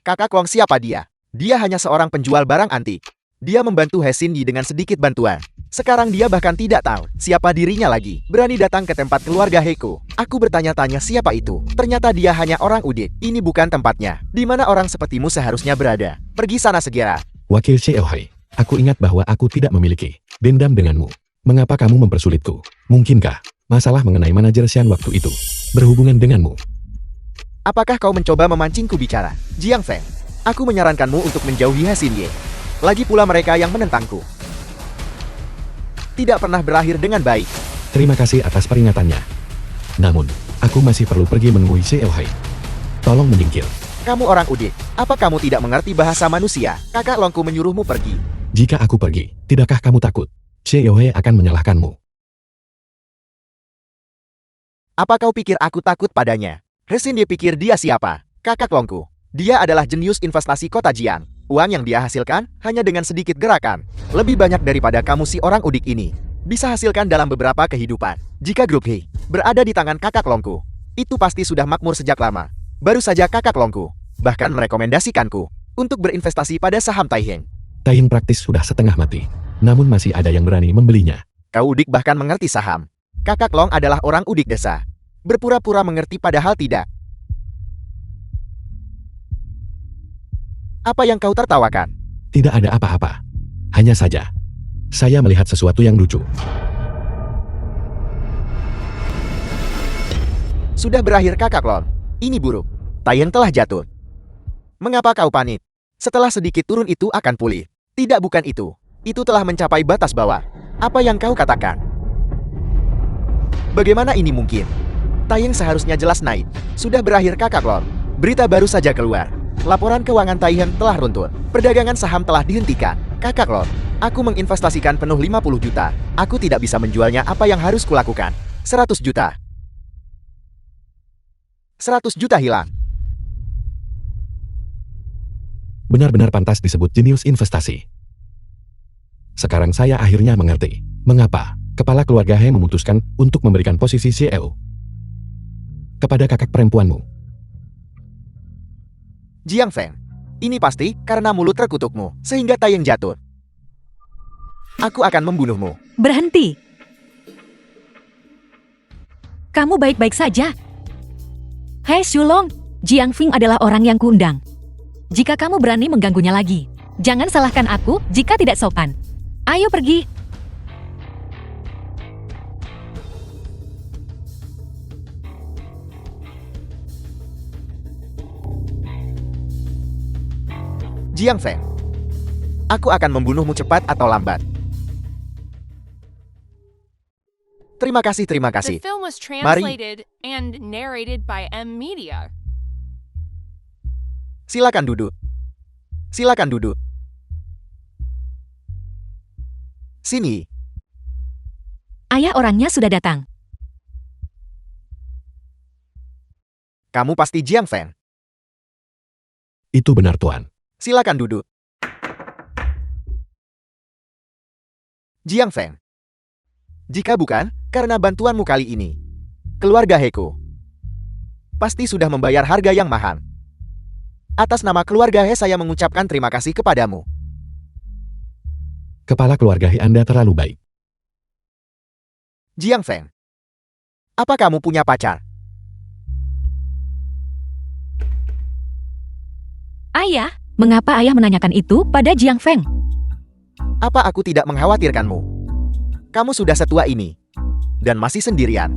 Kakak Long, siapa dia? Dia hanya seorang penjual barang antik. Dia membantu He Xinyi dengan sedikit bantuan. Sekarang dia bahkan tidak tahu siapa dirinya lagi. Berani datang ke tempat keluarga Heiko. Aku bertanya-tanya siapa itu. Ternyata dia hanya orang udit. Ini bukan tempatnya. Di mana orang sepertimu seharusnya berada. Pergi sana segera. Wakil Xiaohai, aku ingat bahwa aku tidak memiliki dendam denganmu. Mengapa kamu mempersulitku? Mungkinkah masalah mengenai manajer Xian waktu itu berhubungan denganmu? Apakah kau mencoba memancingku bicara? Jiang Feng, aku menyarankanmu untuk menjauhi Hasinye. Lagi pula mereka yang menentangku tidak pernah berakhir dengan baik. Terima kasih atas peringatannya. Namun, aku masih perlu pergi menemui Xiaohei. Tolong menyingkir. Kamu orang udik, apa kamu tidak mengerti bahasa manusia? Kakak Longku menyuruhmu pergi. Jika aku pergi, tidakkah kamu takut? Xiaohei akan menyalahkanmu. Apa kau pikir aku takut padanya? Resin dia pikir dia siapa? Kakak Longku. Dia adalah jenius investasi kota Jiang. Uang yang dia hasilkan hanya dengan sedikit gerakan. Lebih banyak daripada kamu si orang udik ini bisa hasilkan dalam beberapa kehidupan. Jika grup He berada di tangan kakak Longku, itu pasti sudah makmur sejak lama. Baru saja kakak Longku bahkan merekomendasikanku untuk berinvestasi pada saham Taiheng. Taiheng praktis sudah setengah mati. Namun masih ada yang berani membelinya. Kau udik bahkan mengerti saham. Kakak Long adalah orang udik desa. Berpura-pura mengerti padahal tidak. Apa yang kau tertawakan? Tidak ada apa-apa. Hanya saja, saya melihat sesuatu yang lucu. Sudah berakhir kakak Long. Ini buruk. Taiheng telah jatuh. Mengapa kau panik? Setelah sedikit turun itu akan pulih. Tidak, bukan itu. Itu telah mencapai batas bawah. Apa yang kau katakan? Bagaimana ini mungkin? Taiheng seharusnya jelas naik. Sudah berakhir kakak Long. Berita baru saja keluar. Laporan keuangan Taiheng telah runtuh. Perdagangan saham telah dihentikan. Kakak Lord, aku menginvestasikan penuh 50 juta. Aku tidak bisa menjualnya, apa yang harus kulakukan? 100 juta. 100 juta hilang. Benar-benar pantas disebut jenius investasi. Sekarang saya akhirnya mengerti mengapa kepala keluarga He memutuskan untuk memberikan posisi CEO kepada kakak perempuanmu. Jiang Feng, ini pasti karena mulut terkutukmu, sehingga Taiheng jatuh. Aku akan membunuhmu. Berhenti. Kamu baik-baik saja. Hei Shulong, Jiang Feng adalah orang yang kuundang. Jika kamu berani mengganggunya lagi, jangan salahkan aku jika tidak sopan. Ayo pergi. Jiang Feng, aku akan membunuhmu cepat atau lambat. Terima kasih, terima The kasih. film was translated and narrated by M Media. Silakan duduk. Silakan duduk. Sini. Ayah orangnya sudah datang. Kamu pasti Jiang Feng. Itu benar, Tuan. Silakan duduk. Jiang Feng. Jika bukan karena bantuanmu kali ini, keluarga Heko pasti sudah membayar harga yang mahal. Atas nama keluarga He, saya mengucapkan terima kasih kepadamu. Kepala keluarga He Anda terlalu baik. Jiang Feng, apa kamu punya pacar? Ayah, mengapa ayah menanyakan itu pada Jiang Feng? Apa aku tidak mengkhawatirkanmu? Kamu sudah setua ini dan masih sendirian.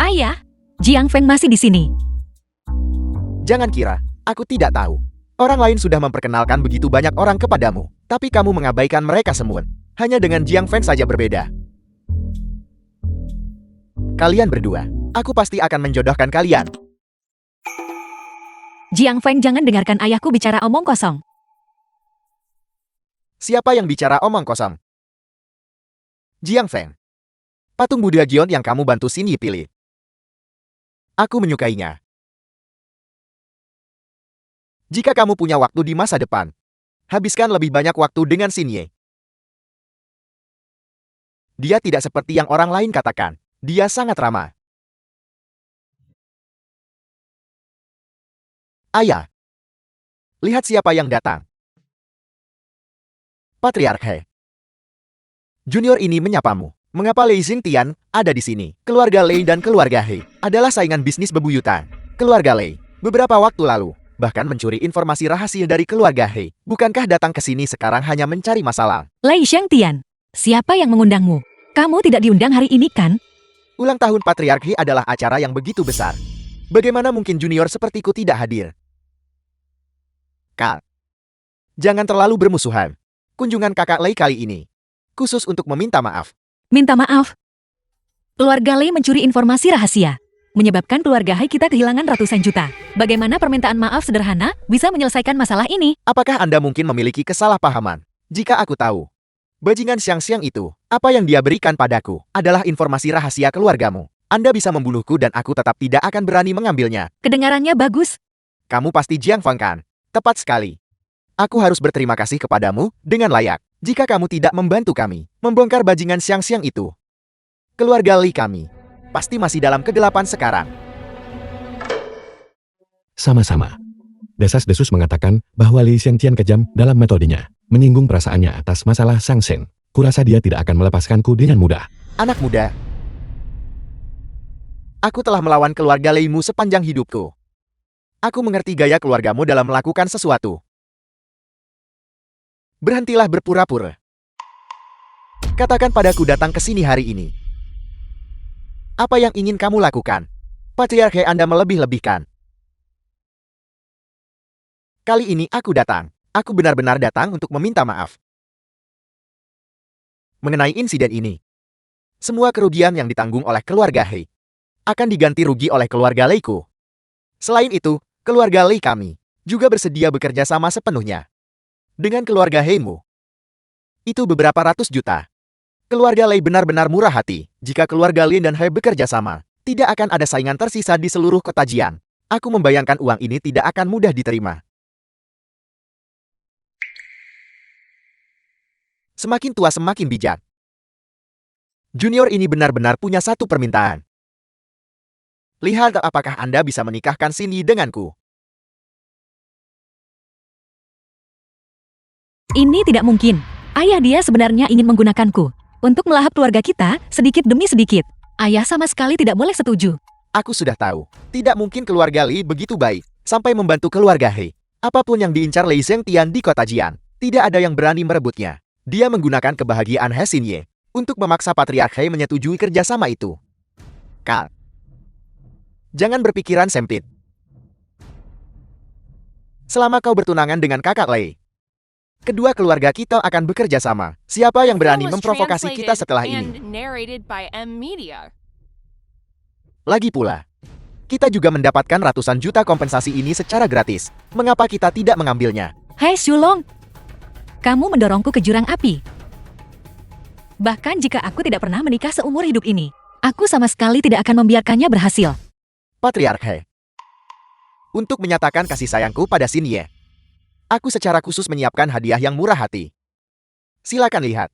Ayah, Jiang Feng masih di sini. Jangan kira aku tidak tahu. Orang lain sudah memperkenalkan begitu banyak orang kepadamu, tapi kamu mengabaikan mereka semua. Hanya dengan Jiang Feng saja berbeda. Kalian berdua, aku pasti akan menjodohkan kalian. Jiang Feng, jangan dengarkan ayahku bicara omong kosong. Siapa yang bicara omong kosong? Jiang Feng. Patung Buddha Gion yang kamu bantu Xin Yi pilih. Aku menyukainya. Jika kamu punya waktu di masa depan, habiskan lebih banyak waktu dengan Xin Yi. Dia tidak seperti yang orang lain katakan. Dia sangat ramah. Ayah, lihat siapa yang datang. Patriark He. Junior ini menyapamu. Mengapa Lei Xingtian ada di sini? Keluarga Lei dan keluarga He adalah saingan bisnis bebuyutan. Keluarga Lei beberapa waktu lalu bahkan mencuri informasi rahasia dari keluarga He. Bukankah datang ke sini sekarang hanya mencari masalah? Lei Shengtian, siapa yang mengundangmu? Kamu tidak diundang hari ini kan? Ulang tahun Patriark He adalah acara yang begitu besar. Bagaimana mungkin junior sepertiku tidak hadir? Kak, jangan terlalu bermusuhan. Kunjungan kakak Lei kali ini khusus untuk meminta maaf. Minta maaf. Keluarga Lei mencuri informasi rahasia, menyebabkan keluarga Hai kita kehilangan ratusan juta. Bagaimana permintaan maaf sederhana bisa menyelesaikan masalah ini? Apakah Anda mungkin memiliki kesalahpahaman? Jika aku tahu, bajingan siang-siang itu, apa yang dia berikan padaku, adalah informasi rahasia keluargamu. Anda bisa membunuhku dan aku tetap tidak akan berani mengambilnya. Kedengarannya bagus. Kamu pasti Jiang Feng kan? Tepat sekali. Aku harus berterima kasih kepadamu dengan layak. Jika kamu tidak membantu kami membongkar bajingan siang-siang itu, keluarga Li kami pasti masih dalam kegelapan sekarang. Sama-sama. Desas-desus mengatakan bahwa Li Xiangtian kejam dalam metodenya, menyinggung perasaannya atas masalah Sang Shen. Kurasa dia tidak akan melepaskanku dengan mudah. Anak muda, aku telah melawan keluarga Leimu sepanjang hidupku. Aku mengerti gaya keluargamu dalam melakukan sesuatu. Berhentilah berpura-pura. Katakan padaku datang ke sini hari ini. Apa yang ingin kamu lakukan? Patriarki Anda melebih-lebihkan. Kali ini aku datang. Aku benar-benar datang untuk meminta maaf. Mengenai insiden ini, semua kerugian yang ditanggung oleh keluarga Hei akan diganti rugi oleh keluarga Leiku. Selain itu, keluarga Lei kami juga bersedia bekerja sama sepenuhnya dengan keluarga Heimu. Itu beberapa ratus juta. Keluarga Lei benar-benar murah hati. Jika keluarga Lin dan Hei bekerja sama, tidak akan ada saingan tersisa di seluruh kota Jian. Aku membayangkan uang ini tidak akan mudah diterima. Semakin tua semakin bijak. Junior ini benar-benar punya satu permintaan. Lihat apakah Anda bisa menikahkan Cindy denganku. Ini tidak mungkin. Ayah dia sebenarnya ingin menggunakanku untuk melahap keluarga kita sedikit demi sedikit. Ayah sama sekali tidak boleh setuju. Aku sudah tahu. Tidak mungkin keluarga Li begitu baik sampai membantu keluarga Hei. Apapun yang diincar Lei Xiangtian di kota Jian, tidak ada yang berani merebutnya. Dia menggunakan kebahagiaan He Xinye untuk memaksa Patriark Hei menyetujui kerjasama itu. Kal, jangan berpikiran sempit. Selama kau bertunangan dengan kakak Lei, kedua keluarga kita akan bekerja sama. Siapa yang berani memprovokasi kita setelah ini? Lagi pula, kita juga mendapatkan ratusan juta kompensasi ini secara gratis. Mengapa kita tidak mengambilnya? Hai Shulong, kamu mendorongku ke jurang api. Bahkan jika aku tidak pernah menikah seumur hidup ini, aku sama sekali tidak akan membiarkannya berhasil. Patriark He, untuk menyatakan kasih sayangku pada Xinye, aku secara khusus menyiapkan hadiah yang murah hati. Silakan lihat.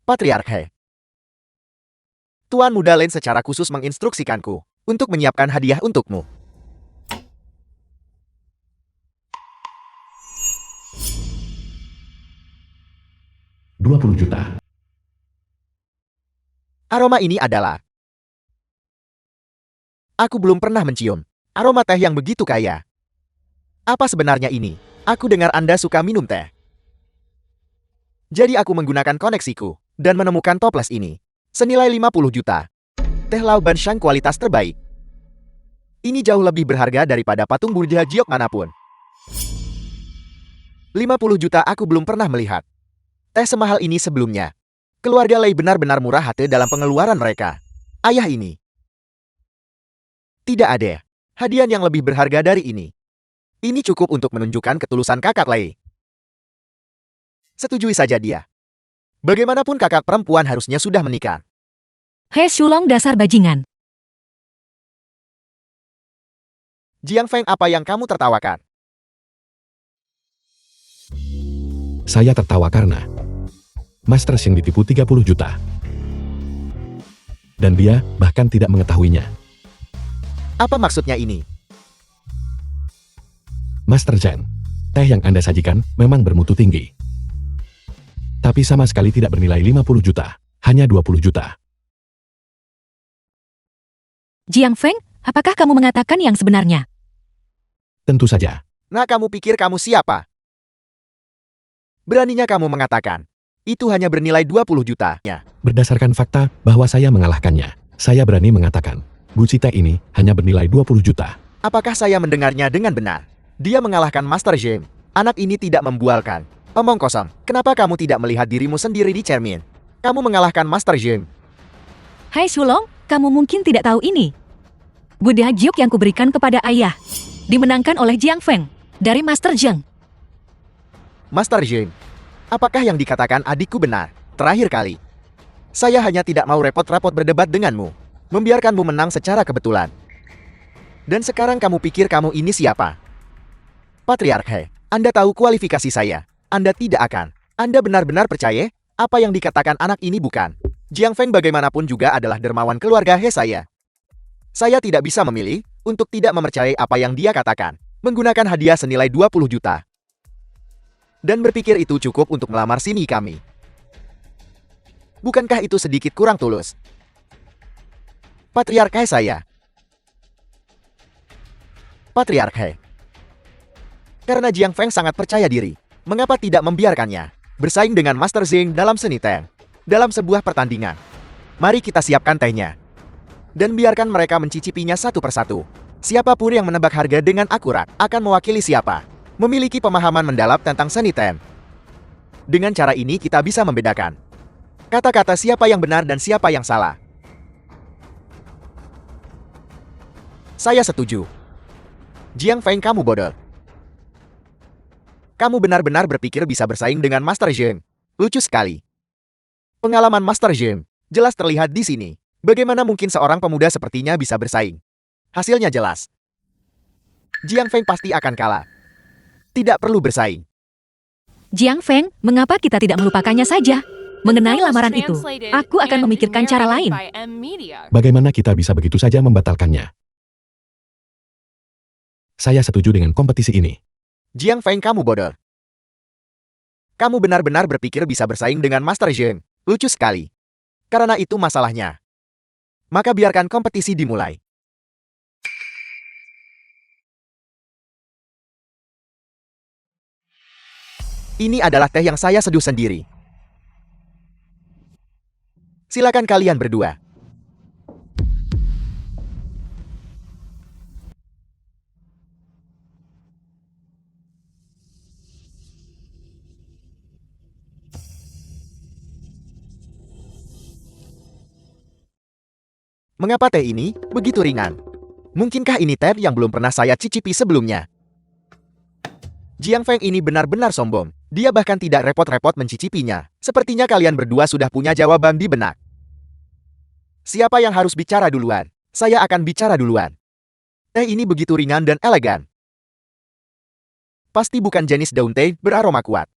Patriark He, Tuan Muda Lin secara khusus menginstruksikanku untuk menyiapkan hadiah untukmu. $20 juta. Aroma ini adalah... Aku belum pernah mencium aroma teh yang begitu kaya. Apa sebenarnya ini? Aku dengar Anda suka minum teh. Jadi aku menggunakan koneksiku dan menemukan toples ini. Senilai 50 juta. Teh Lao Ban Shang kualitas terbaik. Ini jauh lebih berharga daripada patung Buddha Jiok manapun. 50 juta aku belum pernah melihat teh semahal ini sebelumnya. Keluarga Lei benar-benar murah hati dalam pengeluaran mereka. Ayah ini. Tidak ada hadiah yang lebih berharga dari ini. Ini cukup untuk menunjukkan ketulusan kakak Lei. Setujui saja dia. Bagaimanapun kakak perempuan harusnya sudah menikah. Hei Shulong dasar bajingan. Jiang Feng, apa yang kamu tertawakan? Saya tertawa karena Master Xing ditipu 30 juta. Dan dia bahkan tidak mengetahuinya. Apa maksudnya ini? Master Chen, teh yang Anda sajikan memang bermutu tinggi. Tapi sama sekali tidak bernilai 50 juta, hanya 20 juta. Jiang Feng, apakah kamu mengatakan yang sebenarnya? Tentu saja. Nah, kamu pikir kamu siapa? Beraninya kamu mengatakan, itu hanya bernilai 20 juta. Ya. Berdasarkan fakta bahwa saya mengalahkannya. Saya berani mengatakan, guci teh ini hanya bernilai 20 juta. Apakah saya mendengarnya dengan benar? Dia mengalahkan Master Jim. Anak ini tidak membualkan. Omong kosong, kenapa kamu tidak melihat dirimu sendiri di cermin? Kamu mengalahkan Master Jim. Hai Sulong, kamu mungkin tidak tahu ini. Buddha Juk yang kuberikan kepada ayah. Dimenangkan oleh Jiang Feng. Dari Master Zheng. Master Jim, apakah yang dikatakan adikku benar? Terakhir kali. Saya hanya tidak mau repot-repot berdebat denganmu. Membiarkanmu menang secara kebetulan. Dan sekarang kamu pikir kamu ini siapa? Patriark He, Anda tahu kualifikasi saya. Anda tidak akan. Anda benar-benar percaya apa yang dikatakan anak ini bukan. Jiang Feng bagaimanapun juga adalah dermawan keluarga He saya. Saya tidak bisa memilih untuk tidak mempercayai apa yang dia katakan. Menggunakan hadiah senilai 20 juta. Dan berpikir itu cukup untuk melamar sini kami. Bukankah itu sedikit kurang tulus? Patriark He saya. Patriark He. Karena Jiang Feng sangat percaya diri, mengapa tidak membiarkannya bersaing dengan Master Zheng dalam seni teh? Dalam sebuah pertandingan. Mari kita siapkan tehnya. Dan biarkan mereka mencicipinya satu persatu. Siapapun yang menebak harga dengan akurat akan mewakili siapa. Memiliki pemahaman mendalam tentang seni teh. Dengan cara ini kita bisa membedakan kata-kata siapa yang benar dan siapa yang salah. Saya setuju. Jiang Feng, kamu bodoh. Kamu benar-benar berpikir bisa bersaing dengan Master Zheng. Lucu sekali. Pengalaman Master Zheng jelas terlihat di sini. Bagaimana mungkin seorang pemuda sepertinya bisa bersaing? Hasilnya jelas. Jiang Feng pasti akan kalah. Tidak perlu bersaing. Jiang Feng, mengapa kita tidak melupakannya saja? Mengenai lamaran itu, aku akan memikirkan cara lain. Bagaimana kita bisa begitu saja membatalkannya? Saya setuju dengan kompetisi ini. Jiang Feng, kamu bodoh. Kamu benar-benar berpikir bisa bersaing dengan Master Zheng. Lucu sekali. Karena itu masalahnya. Maka biarkan kompetisi dimulai. Ini adalah teh yang saya seduh sendiri. Silakan kalian berdua. Mengapa teh ini begitu ringan? Mungkinkah ini teh yang belum pernah saya cicipi sebelumnya? Jiang Feng ini benar-benar sombong. Dia bahkan tidak repot-repot mencicipinya. Sepertinya kalian berdua sudah punya jawaban di benak. Siapa yang harus bicara duluan? Saya akan bicara duluan. Teh ini begitu ringan dan elegan. Pasti bukan jenis daun teh beraroma kuat.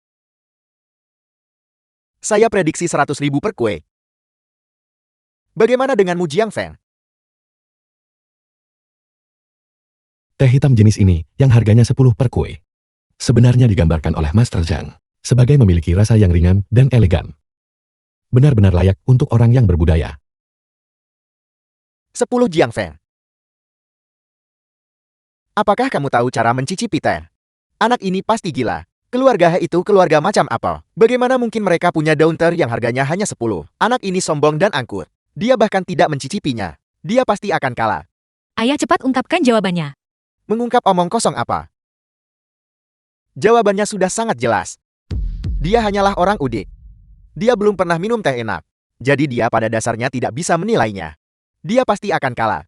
Saya prediksi 100.000 per kue. Bagaimana denganmu, Jiang Feng? Teh hitam jenis ini yang harganya 10 per kue. Sebenarnya digambarkan oleh Master Zhang sebagai memiliki rasa yang ringan dan elegan. Benar-benar layak untuk orang yang berbudaya. 10 Jiang Feng. Apakah kamu tahu cara mencicipi teh? Anak ini pasti gila. Keluarga He itu keluarga macam apa? Bagaimana mungkin mereka punya daun teh yang harganya hanya 10? Anak ini sombong dan angkur. Dia bahkan tidak mencicipinya. Dia pasti akan kalah. Ayah, cepat ungkapkan jawabannya. Mengungkap omong kosong apa? Jawabannya sudah sangat jelas. Dia hanyalah orang udik. Dia belum pernah minum teh enak. Jadi dia pada dasarnya tidak bisa menilainya. Dia pasti akan kalah.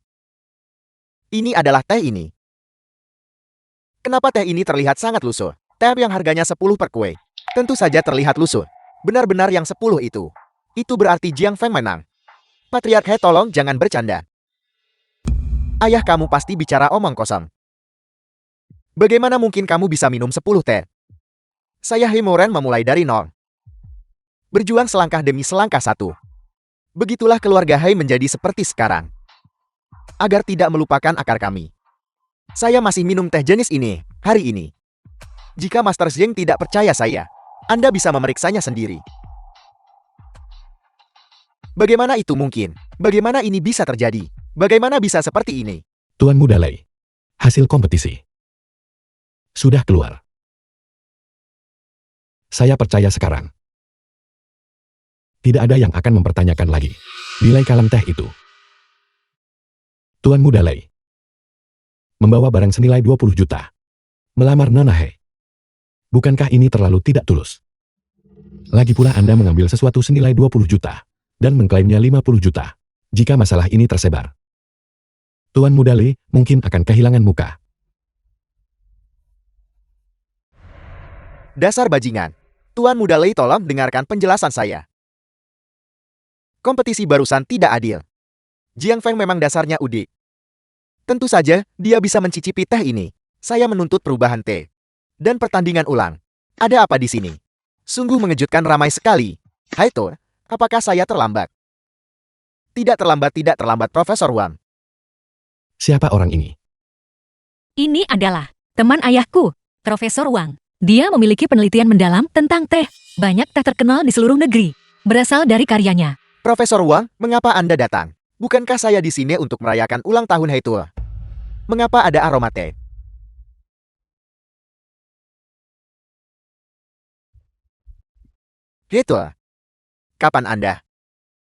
Ini adalah teh ini. Kenapa teh ini terlihat sangat lusuh? Teh yang harganya 10 per kue. Tentu saja terlihat lusuh. Benar-benar yang 10 itu. Itu berarti Jiang Feng menang. Patriark He, tolong jangan bercanda. Ayah kamu pasti bicara omong kosong. Bagaimana mungkin kamu bisa minum 10 teh? Saya Himoren memulai dari nol. Berjuang selangkah demi selangkah satu. Begitulah keluarga He menjadi seperti sekarang. Agar tidak melupakan akar kami. Saya masih minum teh jenis ini, hari ini. Jika Master Zheng tidak percaya saya, Anda bisa memeriksanya sendiri. Bagaimana itu mungkin? Bagaimana ini bisa terjadi? Bagaimana bisa seperti ini? Tuan Muda Lei. Hasil kompetisi sudah keluar. Saya percaya sekarang. Tidak ada yang akan mempertanyakan lagi nilai kalam teh itu. Tuan Muda Lei. Membawa barang senilai 20 juta. Melamar Nona He. Bukankah ini terlalu tidak tulus? Lagi pula Anda mengambil sesuatu senilai 20 juta. Dan mengklaimnya 50 juta. Jika masalah ini tersebar. Tuan Muda Lei mungkin akan kehilangan muka. Dasar bajingan. Tuan Muda Lei, tolong dengarkan penjelasan saya. Kompetisi barusan tidak adil. Jiang Feng memang dasarnya udik. Tentu saja, dia bisa mencicipi teh ini. Saya menuntut perubahan teh. Dan pertandingan ulang. Ada apa di sini? Sungguh mengejutkan, ramai sekali. Hai Tuan, apakah saya terlambat? Tidak terlambat Profesor Wang. Siapa orang ini? Ini adalah teman ayahku, Profesor Wang. Dia memiliki penelitian mendalam tentang teh. Banyak teh terkenal di seluruh negeri. Berasal dari karyanya. Profesor Wang, mengapa Anda datang? Bukankah saya di sini untuk merayakan ulang tahun Hai Tuan? Mengapa ada aroma teh? Hai Tuan, kapan Anda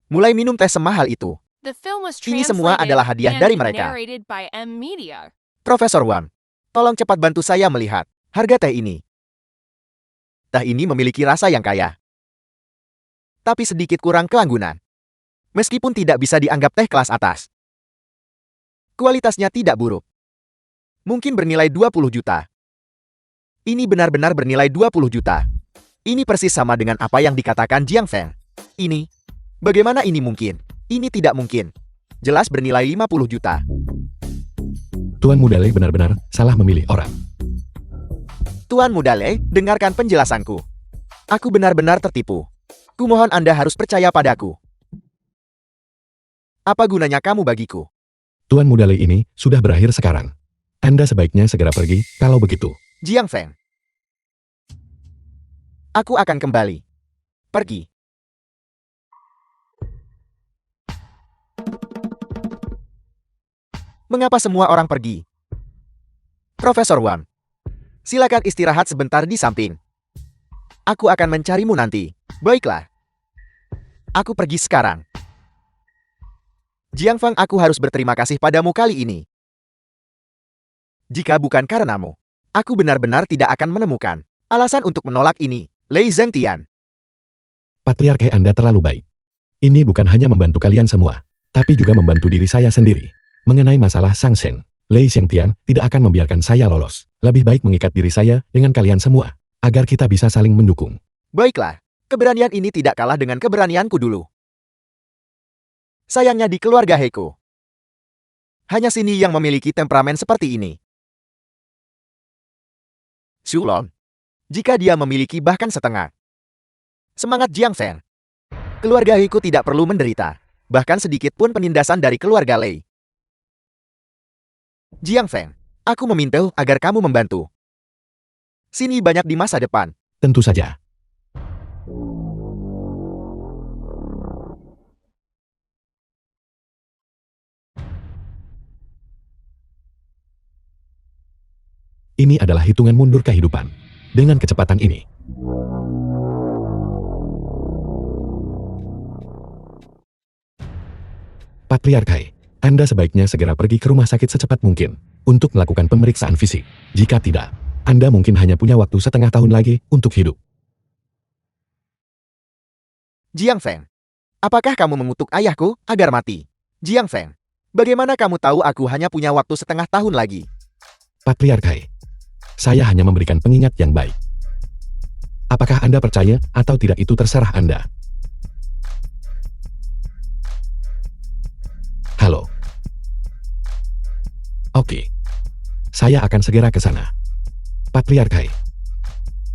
mulai minum teh semahal itu? The film was Ini semua translated adalah hadiah and dari mereka. narrated by M Media. Profesor Wang, tolong cepat bantu saya melihat harga teh ini. Teh ini memiliki rasa yang kaya, tapi sedikit kurang keanggunan. Meskipun tidak bisa dianggap teh kelas atas. Kualitasnya tidak buruk. Mungkin bernilai 20 juta. Ini benar-benar bernilai 20 juta. Ini persis sama dengan apa yang dikatakan Jiang Feng. Ini, bagaimana ini mungkin? Ini tidak mungkin. Jelas bernilai 50 juta. Tuan Muda Lei benar-benar salah memilih orang. Tuan Muda Lei, dengarkan penjelasanku. Aku benar-benar tertipu. Kumohon Anda harus percaya padaku. Apa gunanya kamu bagiku? Tuan Muda Lei ini sudah berakhir sekarang. Anda sebaiknya segera pergi, kalau begitu. Jiang Feng. Aku akan kembali. Pergi. Mengapa semua orang pergi? Profesor Wang, silakan istirahat sebentar di samping. Aku akan mencarimu nanti. Baiklah. Aku pergi sekarang. Jiang Feng, aku harus berterima kasih padamu kali ini. Jika bukan karenamu, aku benar-benar tidak akan menemukan alasan untuk menolak ini, Lei Zhengtian. Patriarki Anda terlalu baik. Ini bukan hanya membantu kalian semua, tapi juga membantu diri saya sendiri. Mengenai masalah Sang Shen, Lei Zhengtian tidak akan membiarkan saya lolos. Lebih baik mengikat diri saya dengan kalian semua, agar kita bisa saling mendukung. Baiklah, keberanian ini tidak kalah dengan keberanianku dulu. Sayangnya di keluarga Heiko, hanya Sini yang memiliki temperamen seperti ini. Sulon, jika dia memiliki bahkan setengah semangat Jiang Feng, keluarga Heiko tidak perlu menderita, bahkan sedikit pun penindasan dari keluarga Lei. Jiang Feng, aku meminta agar kamu membantu Sini banyak di masa depan. Tentu saja. Ini adalah hitungan mundur kehidupan. Dengan kecepatan ini, Patriarkai, Anda sebaiknya segera pergi ke rumah sakit secepat mungkin untuk melakukan pemeriksaan fisik. Jika tidak, Anda mungkin hanya punya waktu setengah tahun lagi untuk hidup. Jiang Feng, apakah kamu mengutuk ayahku agar mati? Jiang Feng, bagaimana kamu tahu aku hanya punya waktu setengah tahun lagi? Patriarkai, saya hanya memberikan pengingat yang baik. Apakah Anda percaya atau tidak itu terserah Anda. Halo. Oke. Saya akan segera ke sana. Patriarkai.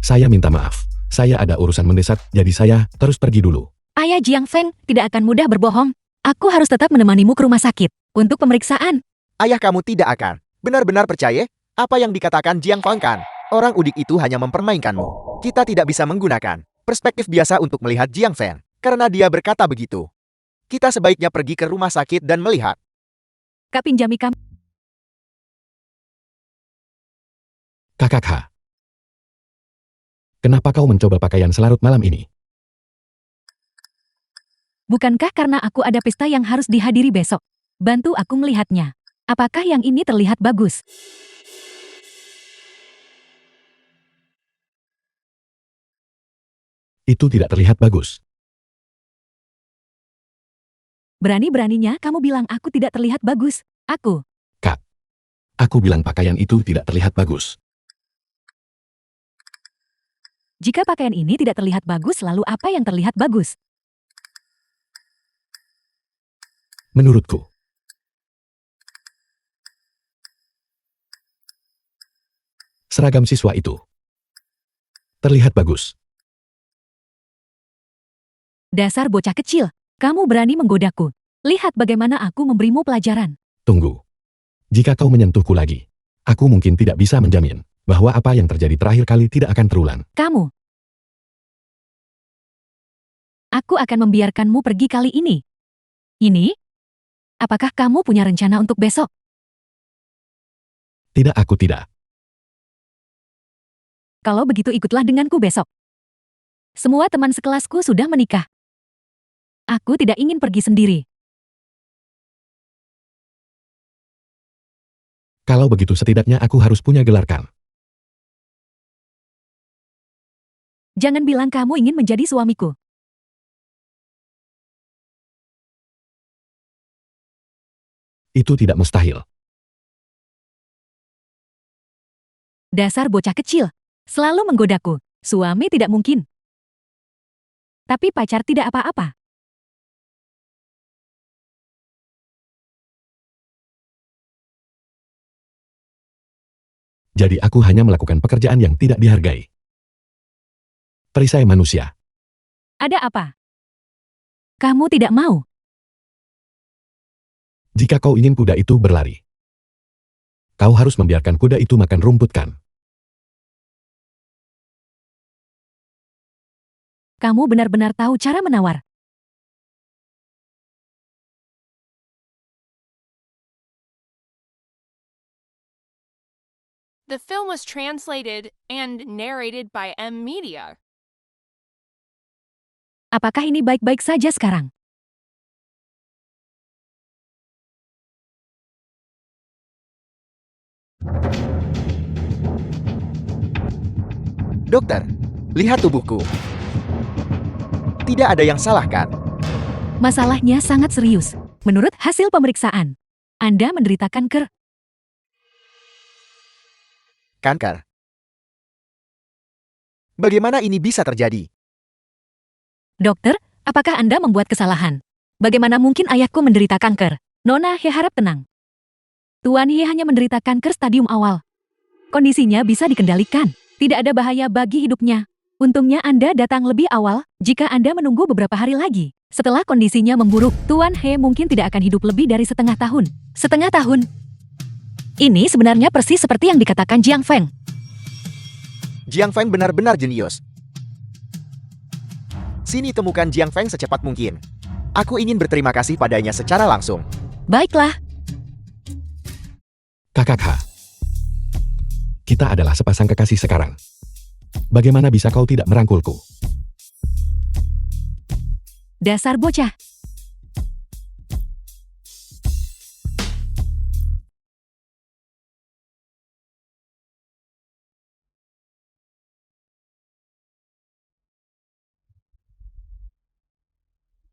Saya minta maaf. Saya ada urusan mendesak, jadi saya terus pergi dulu. Ayah Jiang Feng tidak akan mudah berbohong. Aku harus tetap menemanimu ke rumah sakit untuk pemeriksaan. Ayah kamu tidak akan benar-benar percaya apa yang dikatakan Jiang Feng kan? Orang udik itu hanya mempermainkanmu. Kita tidak bisa menggunakan perspektif biasa untuk melihat Jiang Feng, karena dia berkata begitu. Kita sebaiknya pergi ke rumah sakit dan melihat. Kak pinjami kamu. Kakak. Kenapa kau mencoba pakaian selarut malam ini? Bukankah karena aku ada pesta yang harus dihadiri besok? Bantu aku melihatnya. Apakah yang ini terlihat bagus? Itu tidak terlihat bagus. Berani-beraninya kamu bilang aku tidak terlihat bagus. Aku. Kak, aku bilang pakaian itu tidak terlihat bagus. Jika pakaian ini tidak terlihat bagus, lalu apa yang terlihat bagus? Menurutku, seragam siswa itu terlihat bagus. Dasar bocah kecil, kamu berani menggodaku. Lihat bagaimana aku memberimu pelajaran. Tunggu. Jika kau menyentuhku lagi, aku mungkin tidak bisa menjamin bahwa apa yang terjadi terakhir kali tidak akan terulang. Kamu. Aku akan membiarkanmu pergi kali ini. Ini? Apakah kamu punya rencana untuk besok? Tidak, aku tidak. Kalau begitu ikutlah denganku besok. Semua teman sekelasku sudah menikah. Aku tidak ingin pergi sendiri. Kalau begitu setidaknya aku harus punya gelar kan. Jangan bilang kamu ingin menjadi suamiku. Itu tidak mustahil. Dasar bocah kecil. Selalu menggodaku. Suami tidak mungkin. Tapi pacar tidak apa-apa. Jadi aku hanya melakukan pekerjaan yang tidak dihargai. Perisai manusia. Ada apa? Kamu tidak mau. Jika kau ingin kuda itu berlari, kau harus membiarkan kuda itu makan rumput kan? Kamu benar-benar tahu cara menawar. The film was translated and narrated by M Media. Apakah ini baik-baik saja sekarang? Dokter, lihat tubuhku. Tidak ada yang salah kan? Masalahnya sangat serius. Menurut hasil pemeriksaan, Anda menderita kanker. Kanker. Bagaimana ini bisa terjadi? Dokter, apakah Anda membuat kesalahan? Bagaimana mungkin ayahku menderita kanker? Nona He harap tenang. Tuan He hanya menderita kanker stadium awal. Kondisinya bisa dikendalikan. Tidak ada bahaya bagi hidupnya. Untungnya Anda datang lebih awal. Jika Anda menunggu beberapa hari lagi, setelah kondisinya memburuk, Tuan He mungkin tidak akan hidup lebih dari setengah tahun. Setengah tahun? Ini sebenarnya persis seperti yang dikatakan Jiang Feng. Jiang Feng benar-benar jenius. Sini temukan Jiang Feng secepat mungkin. Aku ingin berterima kasih padanya secara langsung. Baiklah. Kakak H. Kita adalah sepasang kekasih sekarang. Bagaimana bisa kau tidak merangkulku? Dasar bocah.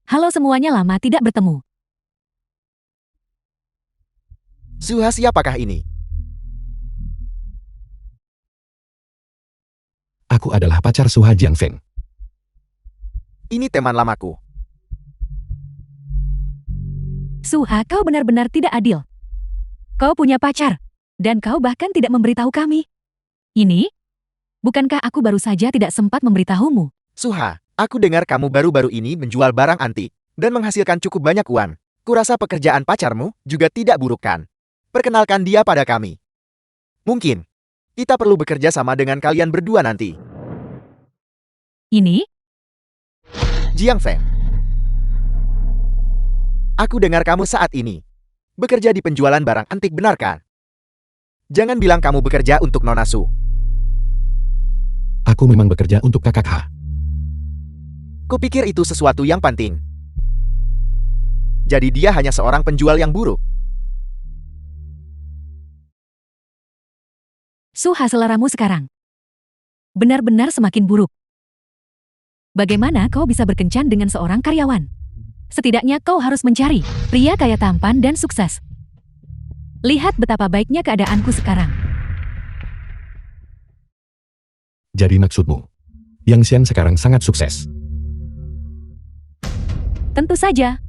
Halo semuanya, lama tidak bertemu. Suha, siapakah ini? Aku adalah pacar Suha Jiang Feng. Ini teman lamaku. Suha, kau benar-benar tidak adil. Kau punya pacar, dan kau bahkan tidak memberitahu kami. Ini? Bukankah aku baru saja tidak sempat memberitahumu? Suha, aku dengar kamu baru-baru ini menjual barang antik dan menghasilkan cukup banyak uang. Kurasa pekerjaan pacarmu juga tidak buruk kan? Perkenalkan dia pada kami. Mungkin kita perlu bekerja sama dengan kalian berdua nanti. Ini? Jiang Feng. Aku dengar kamu saat ini bekerja di penjualan barang antik, benar kan? Jangan bilang kamu bekerja untuk Nona Su. Aku memang bekerja untuk kakak H. Kupikir itu sesuatu yang penting. Jadi dia hanya seorang penjual yang buruk. Suha seleramu sekarang benar-benar semakin buruk. Bagaimana kau bisa berkencan dengan seorang karyawan? Setidaknya kau harus mencari pria kaya tampan dan sukses. Lihat betapa baiknya keadaanku sekarang. Jadi maksudmu, Yang Xian sekarang sangat sukses. Tentu saja.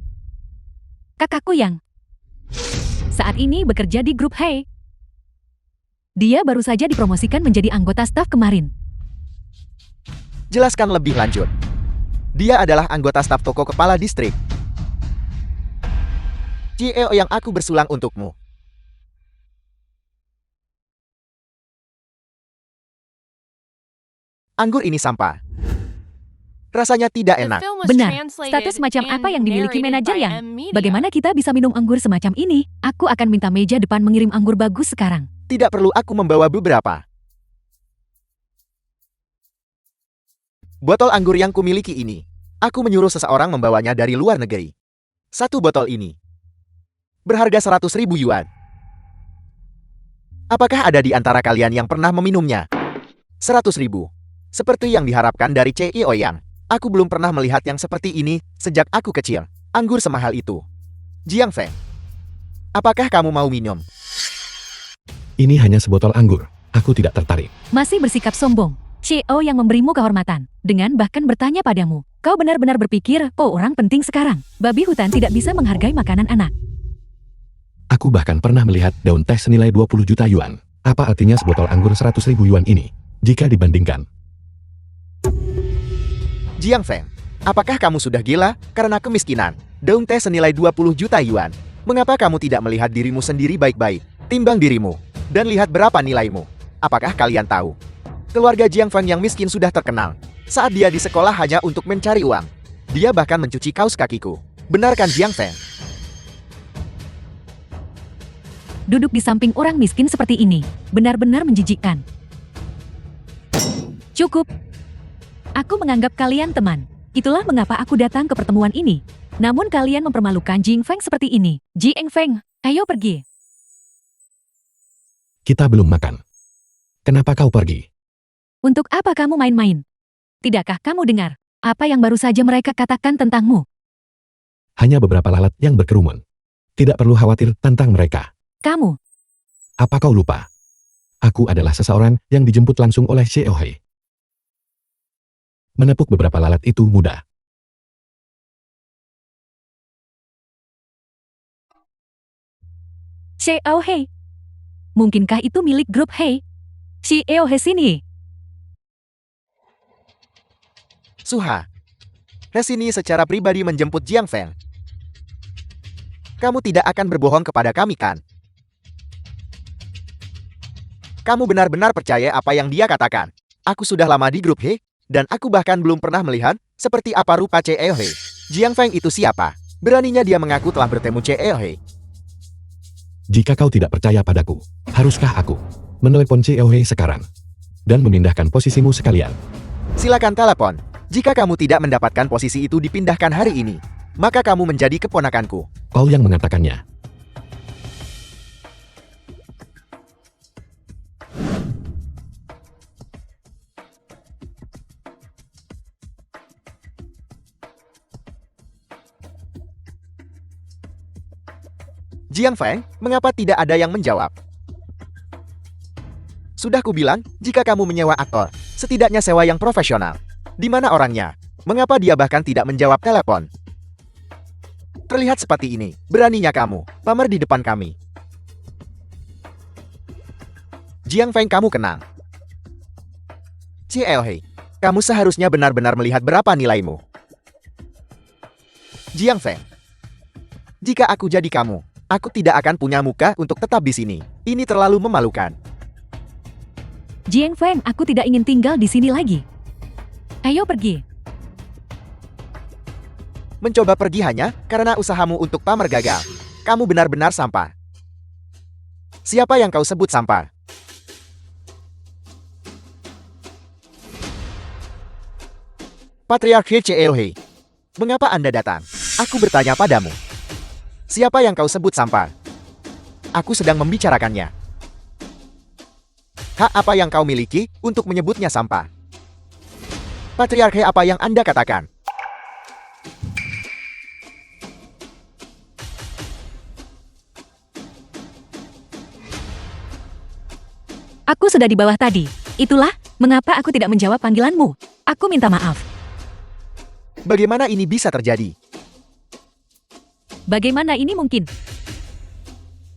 Kakakku Yang saat ini bekerja di grup Hei. Dia baru saja dipromosikan menjadi anggota staf kemarin. Jelaskan lebih lanjut. Dia adalah anggota staf toko kepala distrik. CEO yang aku bersulang untukmu. Anggur ini sampah. Rasanya tidak The enak. film was Benar. translated Status macam apa and yang dimiliki narrated manajer by Yang? M-Media. Bagaimana kita bisa minum anggur semacam ini? Aku akan minta meja depan mengirim anggur bagus sekarang. Tidak perlu aku membawa beberapa. Botol anggur yang kumiliki ini, aku menyuruh seseorang membawanya dari luar negeri. Satu botol ini berharga 100.000 yuan. Apakah ada di antara kalian yang pernah meminumnya? 100.000. Seperti yang diharapkan dari CEO Yang. Aku belum pernah melihat yang seperti ini sejak aku kecil. Anggur semahal itu. Jiang Feng, apakah kamu mau minum? Ini hanya sebotol anggur. Aku tidak tertarik. Masih bersikap sombong. CEO yang memberimu kehormatan, dengan bahkan bertanya padamu. Kau benar-benar berpikir, oh orang penting sekarang. Babi hutan tidak bisa menghargai makanan anak. Aku bahkan pernah melihat daun teh senilai 20 juta yuan. Apa artinya sebotol anggur 100.000 yuan ini? Jika dibandingkan. Jiang Feng, apakah kamu sudah gila karena kemiskinan? Daun teh senilai 20 juta yuan. Mengapa kamu tidak melihat dirimu sendiri baik-baik? Timbang dirimu, dan lihat berapa nilaimu. Apakah kalian tahu? Keluarga Jiang Feng yang miskin sudah terkenal. Saat dia di sekolah hanya untuk mencari uang. Dia bahkan mencuci kaos kakiku. Benarkan Jiang Feng? Duduk di samping orang miskin seperti ini, benar-benar menjijikkan. Cukup. Aku menganggap kalian teman. Itulah mengapa aku datang ke pertemuan ini. Namun kalian mempermalukan Jing Feng seperti ini. Jing Feng, ayo pergi. Kita belum makan. Kenapa kau pergi? Untuk apa kamu main-main? Tidakkah kamu dengar apa yang baru saja mereka katakan tentangmu? Hanya beberapa lalat yang berkerumun. Tidak perlu khawatir tentang mereka. Kamu, Apa kau lupa? Aku adalah seseorang yang dijemput langsung oleh Xiao Hei. Menepuk beberapa lalat itu mudah. Xiao Hei. Mungkinkah itu milik grup Hei? Xiao Hei sini. Suha, Resini secara pribadi menjemput Jiang Feng. Kamu tidak akan berbohong kepada kami, kan? Kamu benar-benar percaya apa yang dia katakan. Aku sudah lama di grup He, dan aku bahkan belum pernah melihat seperti apa rupa Xiao Hei. Jiang Feng itu siapa? Beraninya dia mengaku telah bertemu Xiao Hei. Jika kau tidak percaya padaku, haruskah aku menelepon Xiao Hei sekarang dan memindahkan posisimu sekalian? Silakan telepon. Jika kamu tidak mendapatkan posisi itu dipindahkan hari ini, maka kamu menjadi keponakanku. Kau yang mengatakannya. Jiang Feng, mengapa tidak ada yang menjawab? Sudah kubilang, jika kamu menyewa aktor, setidaknya sewa yang profesional. Di mana orangnya? Mengapa dia bahkan tidak menjawab telepon? Terlihat seperti ini, beraninya kamu, pamer di depan kami. Jiang Feng, kamu kenal. Xiao Hei, kamu seharusnya benar-benar melihat berapa nilaimu. Jiang Feng, jika aku jadi kamu, aku tidak akan punya muka untuk tetap di sini. Ini terlalu memalukan. Jiang Feng, aku tidak ingin tinggal di sini lagi. Ayo pergi. Mencoba pergi hanya karena usahamu untuk pamer gagal. Kamu benar-benar sampah. Siapa yang kau sebut sampah? Patriark Xiao Hei. Mengapa Anda datang? Aku bertanya padamu. Siapa yang kau sebut sampah? Aku sedang membicarakannya. Hak apa yang kau miliki untuk menyebutnya sampah? Patriarki apa yang Anda katakan? Aku sudah di bawah tadi. Itulah mengapa aku tidak menjawab panggilanmu. Aku minta maaf. Bagaimana ini bisa terjadi? Bagaimana ini mungkin?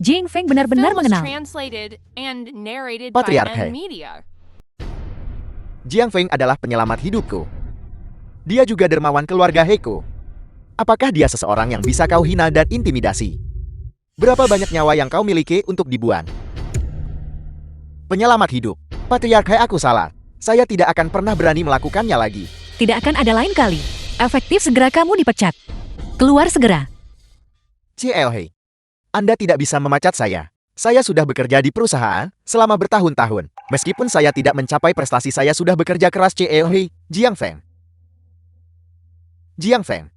Jing Feng The benar-benar film was mengenal. translated and narrated by Patriarki. M-Media. Jiang Feng adalah penyelamat hidupku. Dia juga dermawan keluarga Heiko. Apakah dia seseorang yang bisa kau hina dan intimidasi? Berapa banyak nyawa yang kau miliki untuk dibuang? Penyelamat hidup. Patriarki aku salah. Saya tidak akan pernah berani melakukannya lagi. Tidak akan ada lain kali. Efektif segera kamu dipecat. Keluar segera. CLH. Anda tidak bisa memecat saya. Saya sudah bekerja di perusahaan selama bertahun-tahun. Meskipun saya tidak mencapai prestasi, saya sudah bekerja keras. CLH. Jiang Feng. Jiang Feng.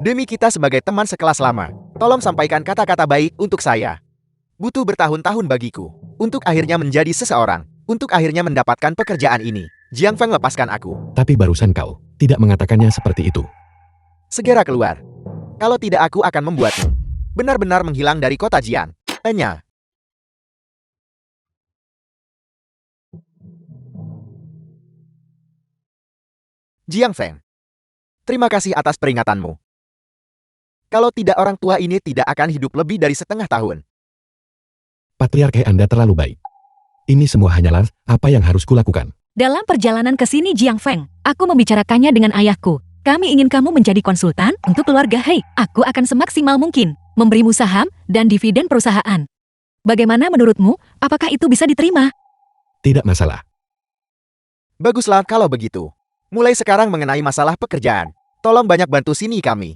Demi kita sebagai teman sekelas lama, tolong sampaikan kata-kata baik untuk saya. Butuh bertahun-tahun bagiku untuk akhirnya menjadi seseorang, untuk akhirnya mendapatkan pekerjaan ini. Jiang Feng, lepaskan aku. Tapi barusan kau tidak mengatakannya seperti itu. Segera keluar. Kalau tidak, aku akan membuatmu benar-benar menghilang dari kota Jian. Enya. Jiang Feng. Terima kasih atas peringatanmu. Kalau tidak, orang tua ini tidak akan hidup lebih dari setengah tahun. Patriarki Anda terlalu baik. Ini semua hanyalah apa yang harus kulakukan. Dalam perjalanan ke sini Jiang Feng, aku membicarakannya dengan ayahku. Kami ingin kamu menjadi konsultan untuk keluarga Hei. Aku akan semaksimal mungkin memberimu saham dan dividen perusahaan. Bagaimana menurutmu? Apakah itu bisa diterima? Tidak masalah. Baguslah kalau begitu. Mulai sekarang mengenai masalah pekerjaan, tolong banyak bantu sini kami.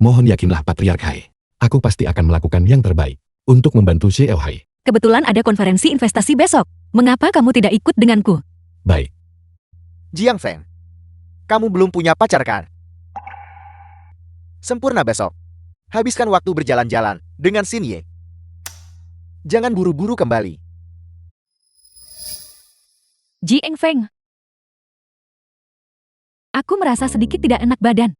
Mohon yakinlah Patriarki. Aku pasti akan melakukan yang terbaik untuk membantu CLH. Kebetulan ada konferensi investasi besok. Mengapa kamu tidak ikut denganku? Baik. Jiang Feng. Kamu belum punya pacar kan? Sempurna besok. Habiskan waktu berjalan-jalan dengan Xinye. Jangan buru-buru kembali. Jiang Feng. Aku merasa sedikit tidak enak badan.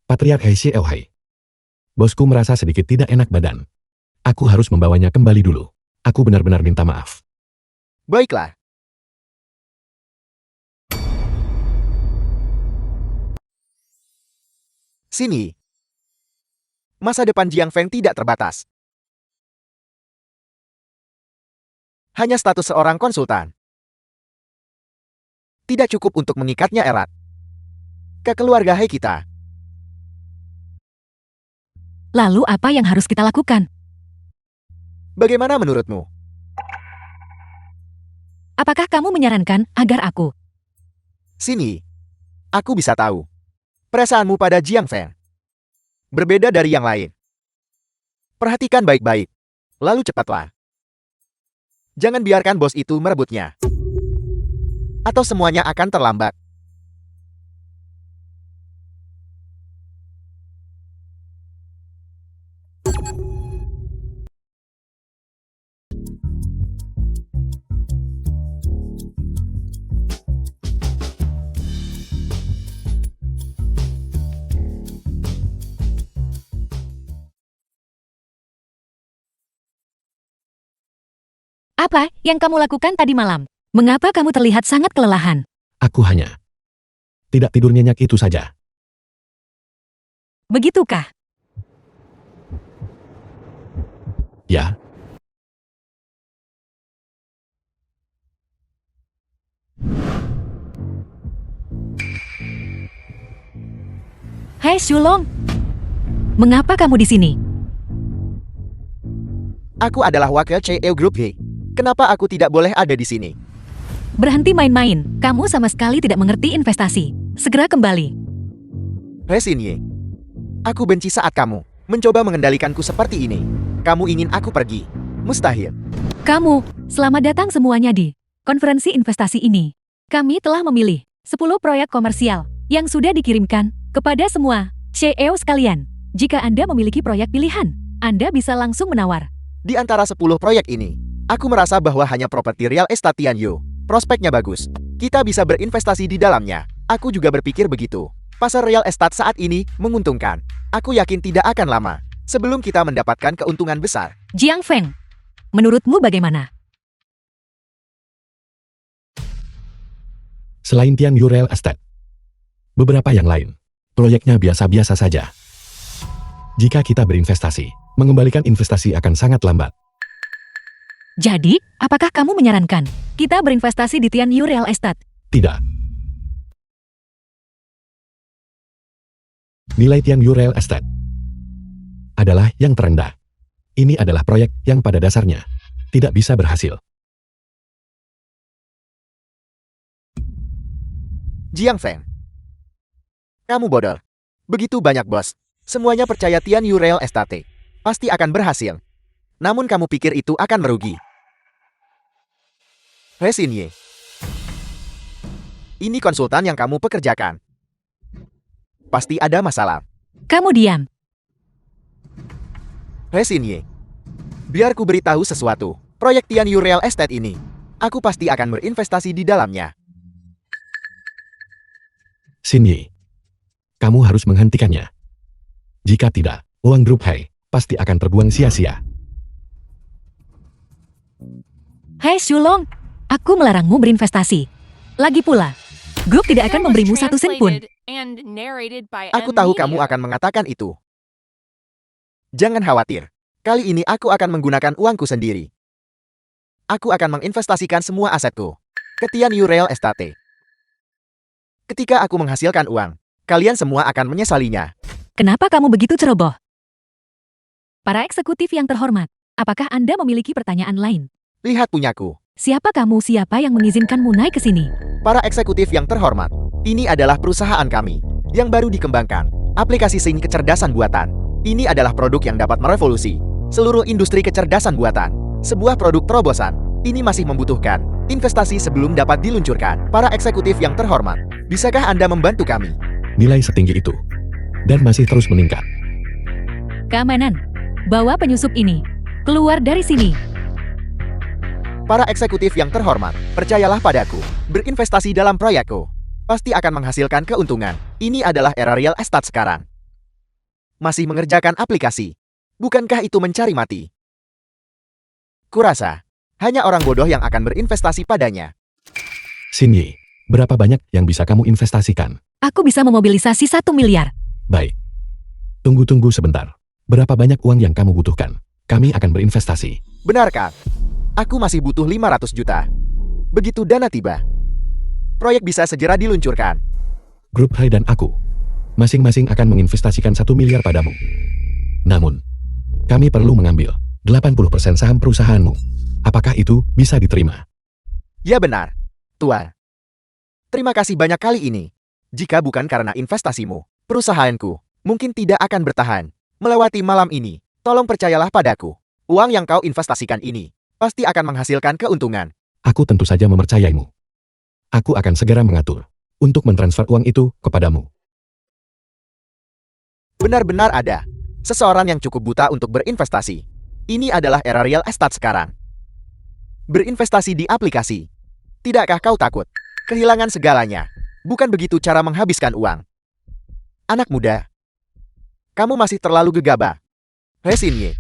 Patriarki CLH. Bosku merasa sedikit tidak enak badan. Aku harus membawanya kembali dulu. Aku benar-benar minta maaf. Baiklah. Sini. Masa depan Jiang Feng tidak terbatas. Hanya status seorang konsultan tidak cukup untuk mengikatnya erat ke keluarga Hei kita. Lalu apa yang harus kita lakukan? Bagaimana menurutmu? Apakah kamu menyarankan agar aku? Sini. Aku bisa tahu perasaanmu pada Jiang Feng berbeda dari yang lain. Perhatikan baik-baik. Lalu cepatlah. Jangan biarkan bos itu merebutnya. Atau semuanya akan terlambat. Apa yang kamu lakukan tadi malam? Mengapa kamu terlihat sangat kelelahan? Aku hanya tidak tidur nyenyak itu saja. Begitukah? Ya, Hai Shulong. Mengapa kamu di sini? Aku adalah wakil CEO Group Hei. Kenapa aku tidak boleh ada di sini? Berhenti main-main. Kamu sama sekali tidak mengerti investasi. Segera kembali. Hei Xinye. Aku benci saat kamu mencoba mengendalikanku seperti ini. Kamu ingin aku pergi? Mustahil. Kamu, selamat datang semuanya di konferensi investasi ini. Kami telah memilih 10 proyek komersial yang sudah dikirimkan kepada semua CEO sekalian. Jika Anda memiliki proyek pilihan, Anda bisa langsung menawar. Di antara 10 proyek ini, aku merasa bahwa hanya properti real estate Tianyu. Prospeknya bagus. Kita bisa berinvestasi di dalamnya. Aku juga berpikir begitu. Pasar real estate saat ini menguntungkan. Aku yakin tidak akan lama sebelum kita mendapatkan keuntungan besar. Jiang Feng, menurutmu bagaimana? Selain Tianyu Real Estate, beberapa yang lain, proyeknya biasa-biasa saja. Jika kita berinvestasi, mengembalikan investasi akan sangat lambat. Jadi, apakah kamu menyarankan kita berinvestasi di Tianyu Real Estate? Tidak. Nilai Tianyu Real Estate adalah yang terendah. Ini adalah proyek yang pada dasarnya tidak bisa berhasil. Jiang Feng, kamu bodoh. Begitu banyak bos. Semuanya percaya Tianyu Real Estate pasti akan berhasil. Namun kamu pikir itu akan merugi. He Xinye, ini konsultan yang kamu pekerjakan. Pasti ada masalah. Kamu diam. He Xinye, biar ku beritahu sesuatu. Proyek Tianyu Real Estate ini, aku pasti akan berinvestasi di dalamnya. Xinye, kamu harus menghentikannya. Jika tidak, uang grup Hai pasti akan terbuang sia-sia. Hai Shulong, aku melarangmu berinvestasi. Lagi pula, grup tidak akan memberimu satu sen pun. Aku tahu kamu akan mengatakan itu. Jangan khawatir. Kali ini aku akan menggunakan uangku sendiri. Aku akan menginvestasikan semua asetku ke Tianyu Real Estate. Ketika aku menghasilkan uang, kalian semua akan menyesalinya. Kenapa kamu begitu ceroboh? Para eksekutif yang terhormat, apakah Anda memiliki pertanyaan lain? Lihat punyaku. Siapa kamu? Siapa yang mengizinkanmu naik ke sini? Para eksekutif yang terhormat, ini adalah perusahaan kami yang baru dikembangkan. Aplikasi Sing kecerdasan buatan. Ini adalah produk yang dapat merevolusi seluruh industri kecerdasan buatan. Sebuah produk terobosan. Ini masih membutuhkan investasi sebelum dapat diluncurkan. Para eksekutif yang terhormat, bisakah Anda membantu kami? Nilai setinggi itu dan masih terus meningkat. Keamanan, bawa penyusup ini keluar dari sini. Para eksekutif yang terhormat, percayalah padaku. Berinvestasi dalam proyekku pasti akan menghasilkan keuntungan. Ini adalah era real estate sekarang. Masih mengerjakan aplikasi. Bukankah itu mencari mati? Kurasa, hanya orang bodoh yang akan berinvestasi padanya. Xinye, berapa banyak yang bisa kamu investasikan? Aku bisa memobilisasi 1 miliar. Baik. Tunggu sebentar. Berapa banyak uang yang kamu butuhkan? Kami akan berinvestasi. Benarkah? Aku masih butuh 500 juta. Begitu dana tiba, proyek bisa segera diluncurkan. Grup Hai dan aku, masing-masing akan menginvestasikan 1 miliar padamu. Namun, kami perlu mengambil 80% saham perusahaanmu. Apakah itu bisa diterima? Ya benar, Tuan. Terima kasih banyak kali ini. Jika bukan karena investasimu, perusahaanku mungkin tidak akan bertahan melewati malam ini. Tolong percayalah padaku. Uang yang kau investasikan ini pasti akan menghasilkan keuntungan. Aku tentu saja mempercayaimu. Aku akan segera mengatur untuk mentransfer uang itu kepadamu. Benar-benar ada seseorang yang cukup buta untuk berinvestasi. Ini adalah era real estate sekarang. Berinvestasi di aplikasi. Tidakkah kau takut kehilangan segalanya? Bukan begitu cara menghabiskan uang. Anak muda, kamu masih terlalu gegabah. He Xinye,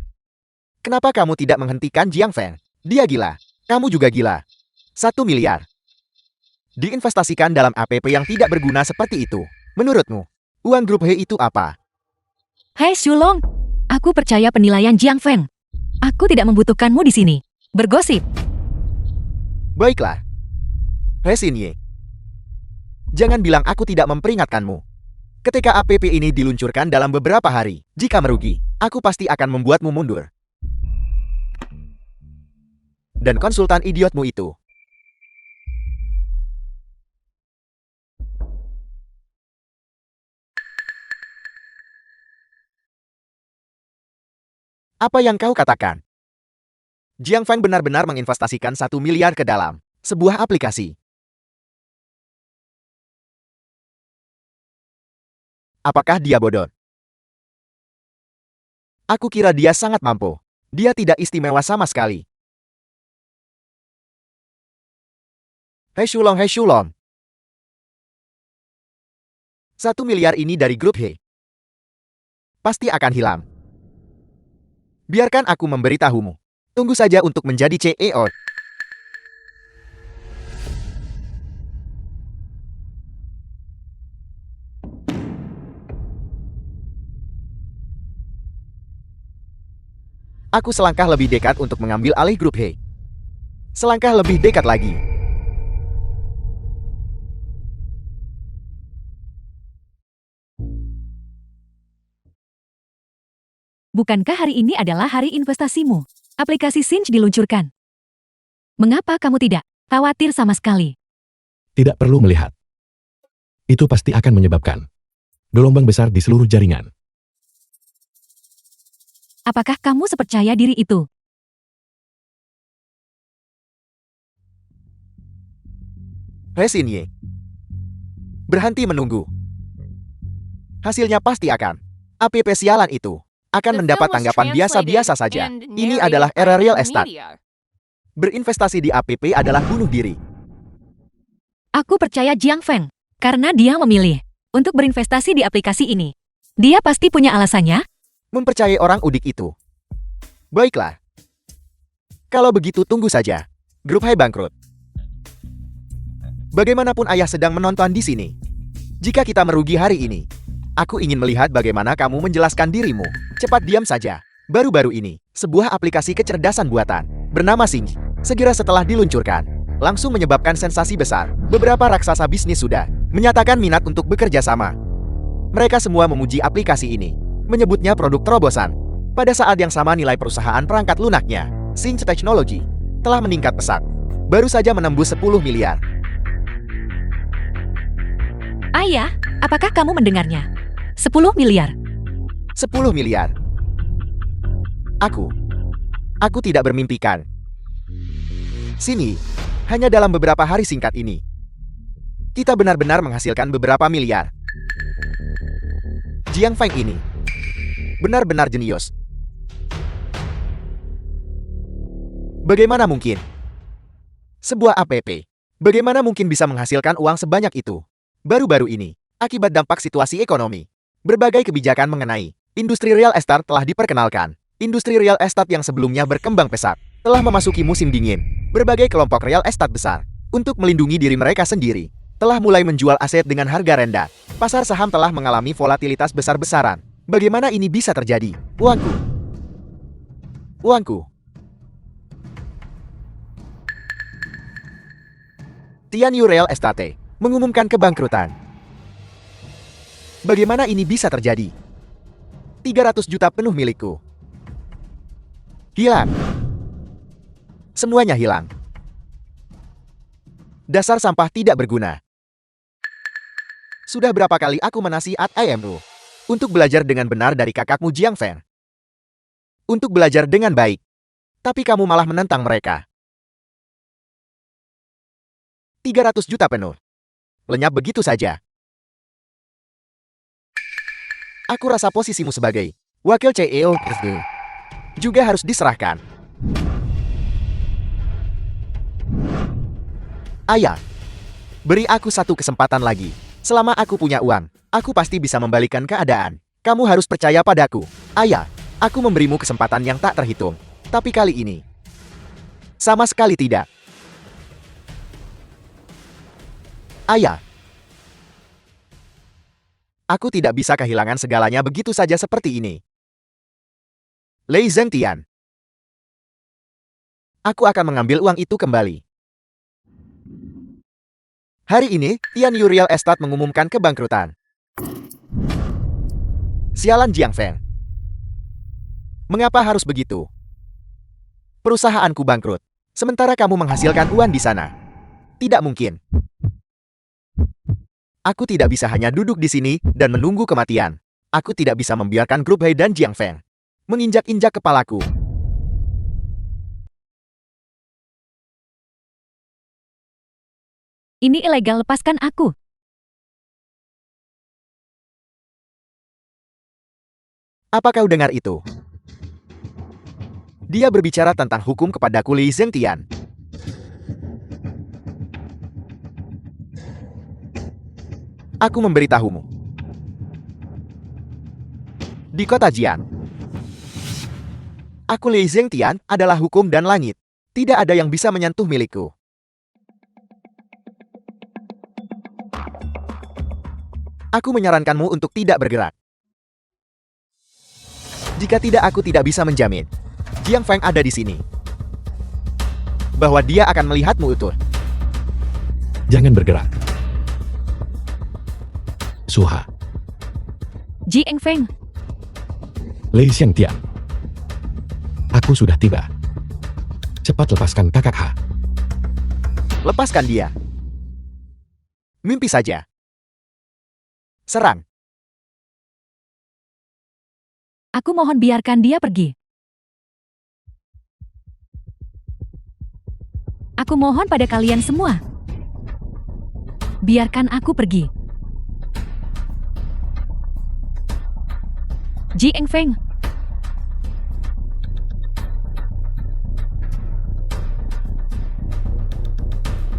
kenapa kamu tidak menghentikan Jiang Feng? Dia gila. Kamu juga gila. 1 miliar. Diinvestasikan dalam APP yang tidak berguna seperti itu. Menurutmu, uang grup He itu apa? Hai Shulong, aku percaya penilaian Jiang Feng. Aku tidak membutuhkanmu di sini. Bergosip. Baiklah. He Xinye, jangan bilang aku tidak memperingatkanmu. Ketika APP ini diluncurkan dalam beberapa hari, jika merugi, aku pasti akan membuatmu mundur. Dan konsultan idiotmu itu. Apa yang kau katakan? Jiang Feng benar-benar menginvestasikan 1 miliar ke dalam sebuah aplikasi. Apakah dia bodoh? Aku kira dia sangat mampu. Dia tidak istimewa sama sekali. Hei Shulong. 1 miliar ini dari grup He. Pasti akan hilang. Biarkan aku memberitahumu. Tunggu saja untuk menjadi CEO. Aku selangkah lebih dekat untuk mengambil alih grup He. Selangkah lebih dekat lagi. Bukankah hari ini adalah hari investasimu? Aplikasi Sinch diluncurkan. Mengapa kamu tidak khawatir sama sekali? Tidak perlu melihat. Itu pasti akan menyebabkan gelombang besar di seluruh jaringan. Apakah kamu sepercaya diri itu? Hei Xinye. Berhenti menunggu. Hasilnya pasti akan. App sialan itu akan mendapat tanggapan biasa-biasa saja. Ini adalah era real estate. Berinvestasi di app adalah bunuh diri. Aku percaya Jiang Feng, karena dia memilih untuk berinvestasi di aplikasi ini. Dia pasti punya alasannya. Mempercayai orang udik itu. Baiklah. Kalau begitu tunggu saja. Grup Hai bangkrut. Bagaimanapun ayah sedang menonton di sini. Jika kita merugi hari ini, aku ingin melihat bagaimana kamu menjelaskan dirimu. Cepat diam saja. Baru-baru ini, sebuah aplikasi kecerdasan buatan bernama Sinch, segera setelah diluncurkan, langsung menyebabkan sensasi besar. Beberapa raksasa bisnis sudah menyatakan minat untuk bekerja sama. Mereka semua memuji aplikasi ini, menyebutnya produk terobosan. Pada saat yang sama nilai perusahaan perangkat lunaknya, Sinch Technology, telah meningkat pesat. Baru saja menembus 10 miliar. Ayah, apakah kamu mendengarnya? 10 miliar. 10 miliar. Aku tidak bermimpikan. Sini, hanya dalam beberapa hari singkat ini, kita benar-benar menghasilkan beberapa miliar. Jiang Feng ini benar-benar jenius. Bagaimana mungkin? Sebuah app, bagaimana mungkin bisa menghasilkan uang sebanyak itu? Baru-baru ini, akibat dampak situasi ekonomi, berbagai kebijakan mengenai industri real estate telah diperkenalkan. Industri real estate yang sebelumnya berkembang pesat, telah memasuki musim dingin. Berbagai kelompok real estate besar, untuk melindungi diri mereka sendiri, telah mulai menjual aset dengan harga rendah. Pasar saham telah mengalami volatilitas besar-besaran. Bagaimana ini bisa terjadi? Uangku. Tianyu Real Estate mengumumkan kebangkrutan. Bagaimana ini bisa terjadi? 300 juta penuh milikku. Hilang. Semuanya hilang. Dasar sampah tidak berguna. Sudah berapa kali aku menasihat ayahmu untuk belajar dengan benar dari kakakmu Jiang Feng. Untuk belajar dengan baik. Tapi kamu malah menentang mereka. 300 juta penuh. Lenyap begitu saja. Aku rasa posisimu sebagai wakil CEO juga harus diserahkan. Ayah, beri aku satu kesempatan lagi. Selama aku punya uang, aku pasti bisa membalikan keadaan. Kamu harus percaya padaku. Ayah, aku memberimu kesempatan yang tak terhitung. Tapi kali ini, sama sekali tidak. Ayah, aku tidak bisa kehilangan segalanya begitu saja seperti ini. Lei Zhengtian, aku akan mengambil uang itu kembali. Hari ini, Tianyu Real Estate mengumumkan kebangkrutan. Sialan Jiang Feng. Mengapa harus begitu? Perusahaanku bangkrut, sementara kamu menghasilkan uang di sana. Tidak mungkin. Aku tidak bisa hanya duduk di sini dan menunggu kematian. Aku tidak bisa membiarkan grup Hai dan Jiang Feng menginjak-injak kepalaku. Ini ilegal, lepaskan aku. Apa kau dengar itu? Dia berbicara tentang hukum kepadaku Li Zhengtian. Aku memberitahumu. Di kota Jian, aku Li Zhengtian adalah hukum dan langit. Tidak ada yang bisa menyentuh milikku. Aku menyarankanmu untuk tidak bergerak. Jika tidak, aku tidak bisa menjamin Jiang Feng ada di sini, bahwa dia akan melihatmu utuh. Jangan bergerak. Suha, Ji Engfeng, Lei Xiangtian. Aku sudah tiba. Cepat lepaskan kakak Ha. Lepaskan dia. Mimpi saja. Serang. aku mohon biarkan dia pergi. Aku mohon pada kalian semua. Biarkan aku pergi. Ji Engfeng,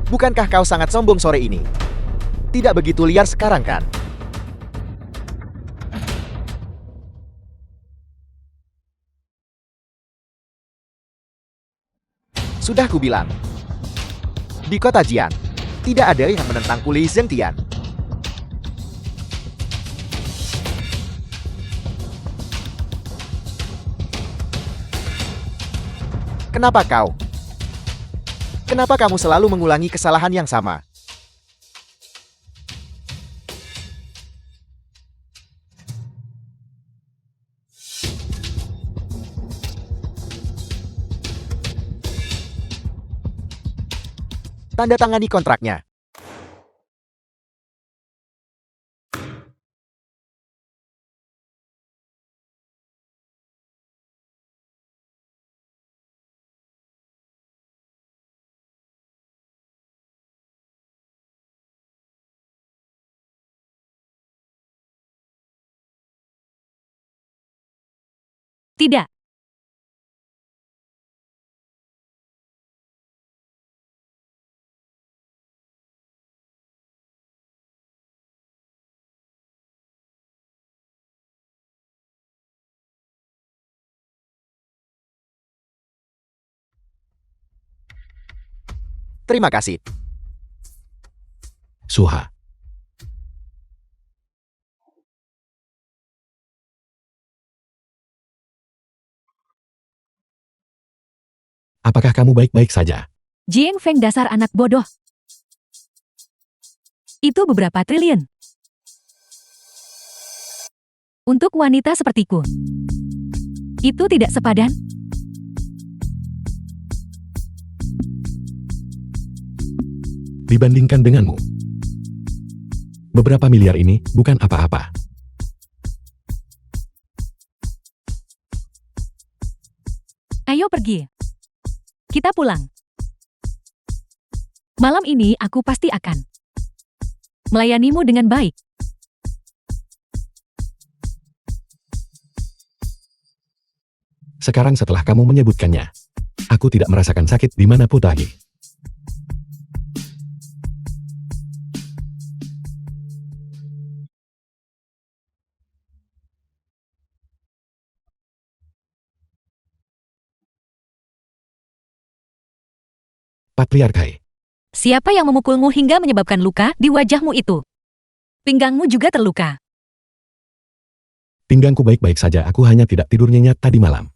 Bukankah kau sangat sombong sore ini? Tidak begitu liar sekarang kan? Sudah kubilang. Di kota Jian, tidak ada yang menentang Li Zhengtian. Kenapa kau? Kenapa kamu selalu mengulangi kesalahan yang sama? Tanda tangani kontraknya. tidak. Terima kasih. Suha. Apakah kamu baik-baik saja? Ji Engfeng dasar anak bodoh. Itu beberapa triliun. Untuk wanita sepertiku. Itu tidak sepadan. Dibandingkan denganmu, beberapa miliar ini bukan apa-apa. Ayo pergi. Kita pulang. Malam ini aku pasti akan melayanimu dengan baik. Sekarang setelah kamu menyebutkannya, aku tidak merasakan sakit dimanapun lagi. Patriarkai. Siapa yang memukulmu hingga menyebabkan luka di wajahmu itu? Pinggangmu juga terluka. Pinggangku baik-baik saja, aku hanya tidak tidur nyenyak tadi malam.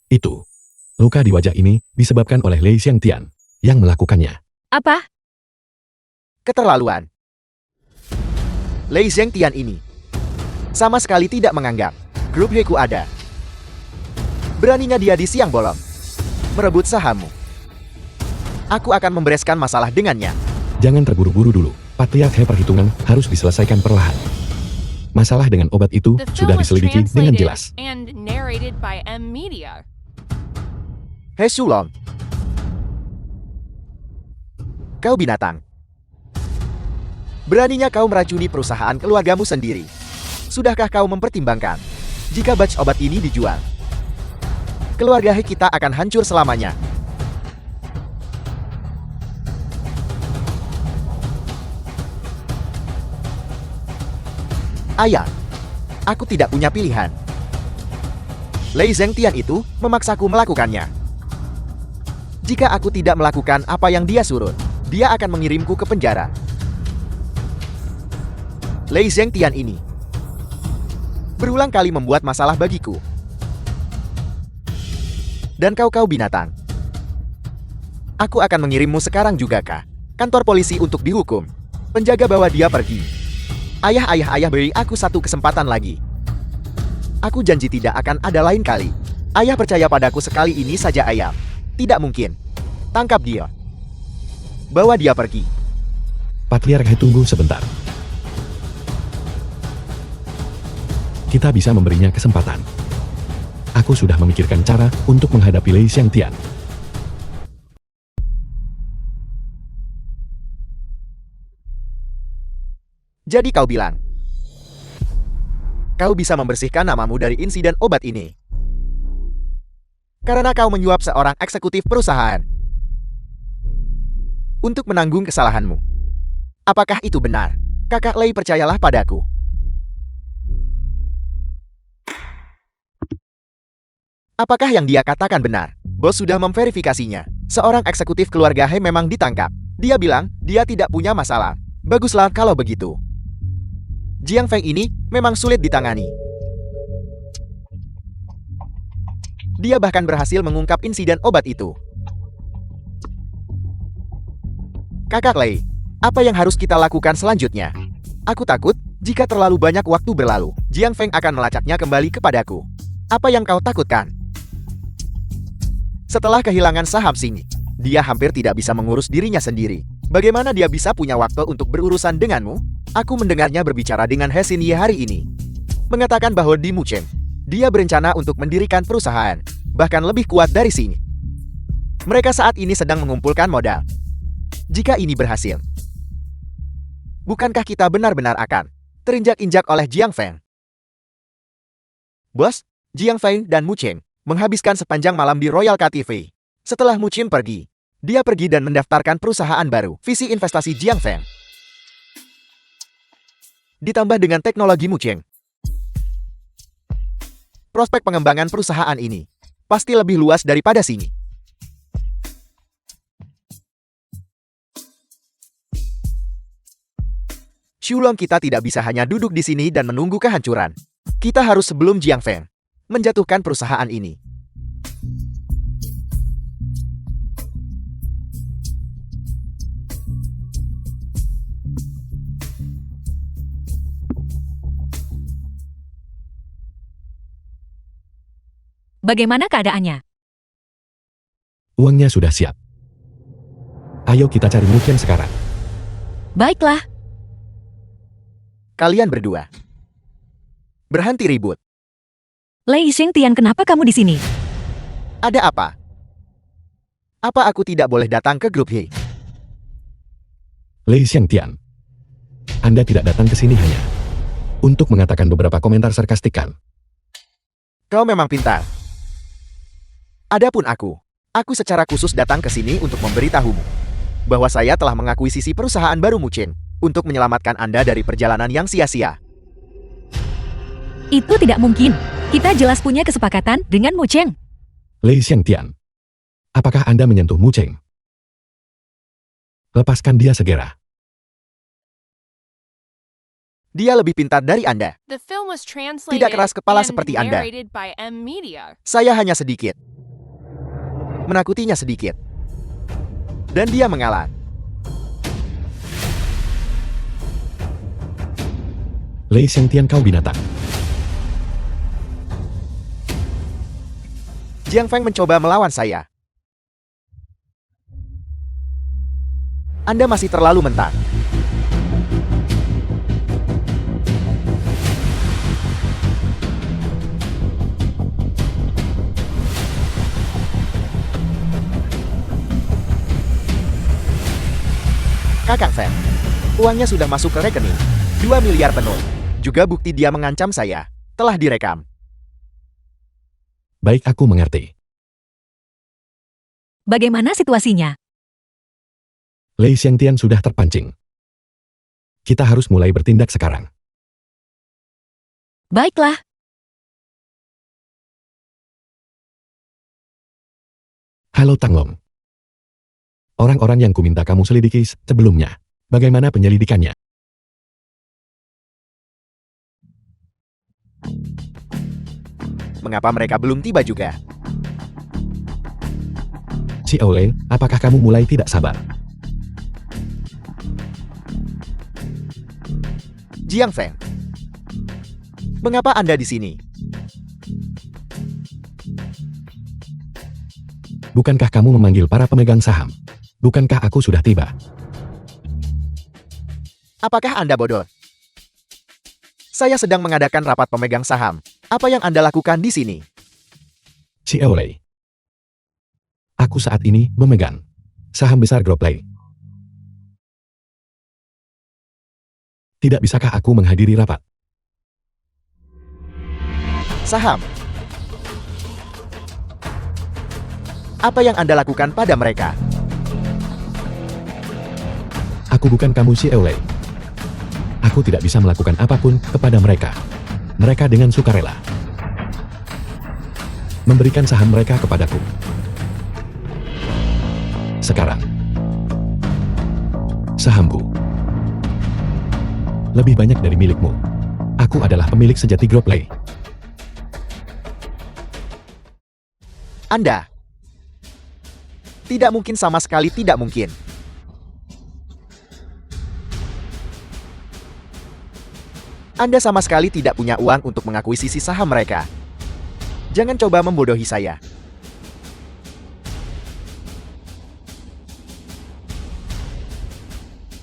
Itu. Luka di wajah ini disebabkan oleh Lei Xiangtian yang melakukannya. Apa? Keterlaluan. Lei Zhengtian ini sama sekali tidak menganggap grup Heku ada. Beraninya dia di siang bolong merebut sahammu. Aku akan membereskan masalah dengannya. Jangan terburu-buru dulu. Patriark He, perhitungan harus diselesaikan perlahan. Masalah dengan obat itu The sudah film was diselidiki dengan translated jelas. and narrated by M Media. He Sulong. Kau binatang. Beraninya kau meracuni perusahaan keluargamu sendiri. Sudahkah kau mempertimbangkan jika batch obat ini dijual? keluarga He kita akan hancur selamanya. Ayah, aku tidak punya pilihan. Lei Zhengtian itu memaksaku melakukannya. Jika aku tidak melakukan apa yang dia suruh, dia akan mengirimku ke penjara. Lei Zhengtian ini berulang kali membuat masalah bagiku. Dan kau binatang. Aku akan mengirimmu sekarang juga ke kantor polisi untuk dihukum. Penjaga bawa dia pergi. Ayah, beri aku satu kesempatan lagi. Aku janji tidak akan ada lain kali. Ayah percaya padaku sekali ini saja ayah. Tidak mungkin. Tangkap dia. Bawa dia pergi. Patriark He, tunggu sebentar. Kita bisa memberinya kesempatan. Aku sudah memikirkan cara untuk menghadapi Lei Zhengtian. Jadi kau bilang, kau bisa membersihkan namamu dari insiden obat ini. Karena kau menyuap seorang eksekutif perusahaan. Untuk menanggung kesalahanmu. Apakah itu benar? Kakak Lei, percayalah padaku. Apakah yang dia katakan benar? Bos sudah memverifikasinya. Seorang eksekutif keluarga He memang ditangkap. Dia bilang, dia tidak punya masalah. Baguslah kalau begitu. Jiang Feng ini memang sulit ditangani. Dia bahkan berhasil mengungkap insiden obat itu. Kakak Lei, apa yang harus kita lakukan selanjutnya? Aku takut, jika terlalu banyak waktu berlalu, Jiang Feng akan melacaknya kembali kepadaku. Apa yang kau takutkan? Setelah kehilangan saham Xing, dia hampir tidak bisa mengurus dirinya sendiri. Bagaimana dia bisa punya waktu untuk berurusan denganmu? Aku mendengarnya berbicara dengan He Xinye hari ini. Mengatakan bahwa di Mucheng, dia berencana untuk mendirikan perusahaan, bahkan lebih kuat dari Xing. Mereka saat ini sedang mengumpulkan modal. Jika ini berhasil, bukankah kita benar-benar akan terinjak-injak oleh Jiang Feng? Bos, Jiang Feng dan Mucheng menghabiskan sepanjang malam di Royal Cafe. Setelah Mucheng pergi, dia pergi dan mendaftarkan perusahaan baru, visi investasi Jiang Feng. Ditambah dengan teknologi Mucheng, prospek pengembangan perusahaan ini pasti lebih luas daripada Xing. Shulong, kita tidak bisa hanya duduk di sini dan menunggu kehancuran. Kita harus sebelum Jiang Feng menjatuhkan perusahaan ini. Bagaimana keadaannya? Uangnya sudah siap. Ayo kita cari Mucheng sekarang. Baiklah. Kalian berdua berhenti ribut. Lei Zhengtian, kenapa kamu di sini? Ada apa? Apa aku tidak boleh datang ke grup He? Lei Zhengtian, Anda tidak datang ke sini hanya untuk mengatakan beberapa komentar sarkastik, kan? Kau memang pintar. Adapun aku secara khusus datang ke sini untuk memberitahumu bahwa saya telah mengakuisisi perusahaan baru Mucheng untuk menyelamatkan Anda dari perjalanan yang sia-sia. Itu tidak mungkin. Kita jelas punya kesepakatan dengan Mucheng. Lei Zhengtian, apakah Anda menyentuh Mucheng? Lepaskan dia segera. Dia lebih pintar dari Anda. The film was translated Tidak keras kepala and seperti Anda. narrated by M Media. Saya hanya sedikit menakutinya sedikit. Dan dia mengalah. Lei Zhengtian, kau binatang. Jiang Feng mencoba melawan saya. Anda masih terlalu mentah. Kakang Feng, uangnya sudah masuk ke rekening. 2 miliar penuh. Juga bukti dia mengancam saya telah direkam. Baik, aku mengerti. Bagaimana situasinya? Lei Xiangtian sudah terpancing. Kita harus mulai bertindak sekarang. Baiklah. Halo Tanglong. Orang-orang yang kuminta kamu selidiki sebelumnya. Bagaimana penyelidikannya? Mengapa mereka belum tiba juga? Xiaolei, apakah kamu mulai tidak sabar? Jiang Feng. Mengapa Anda di sini? Bukankah kamu memanggil para pemegang saham? Bukankah aku sudah tiba? Apakah Anda bodoh? Saya sedang mengadakan rapat pemegang saham. Apa yang Anda lakukan di sini? Xiaolei. Aku saat ini memegang saham besar Groplay. Tidak bisakah aku menghadiri rapat? Saham. Apa yang Anda lakukan pada mereka? Aku bukan kamu Xiaolei. Aku tidak bisa melakukan apapun kepada mereka. Mereka dengan sukarela memberikan saham mereka kepadaku. Sekarang, sahamku lebih banyak dari milikmu. Aku adalah pemilik sejati Groplay. Anda. Tidak mungkin, sama sekali tidak mungkin. Anda sama sekali tidak punya uang untuk mengakuisisi saham mereka. Jangan coba membodohi saya.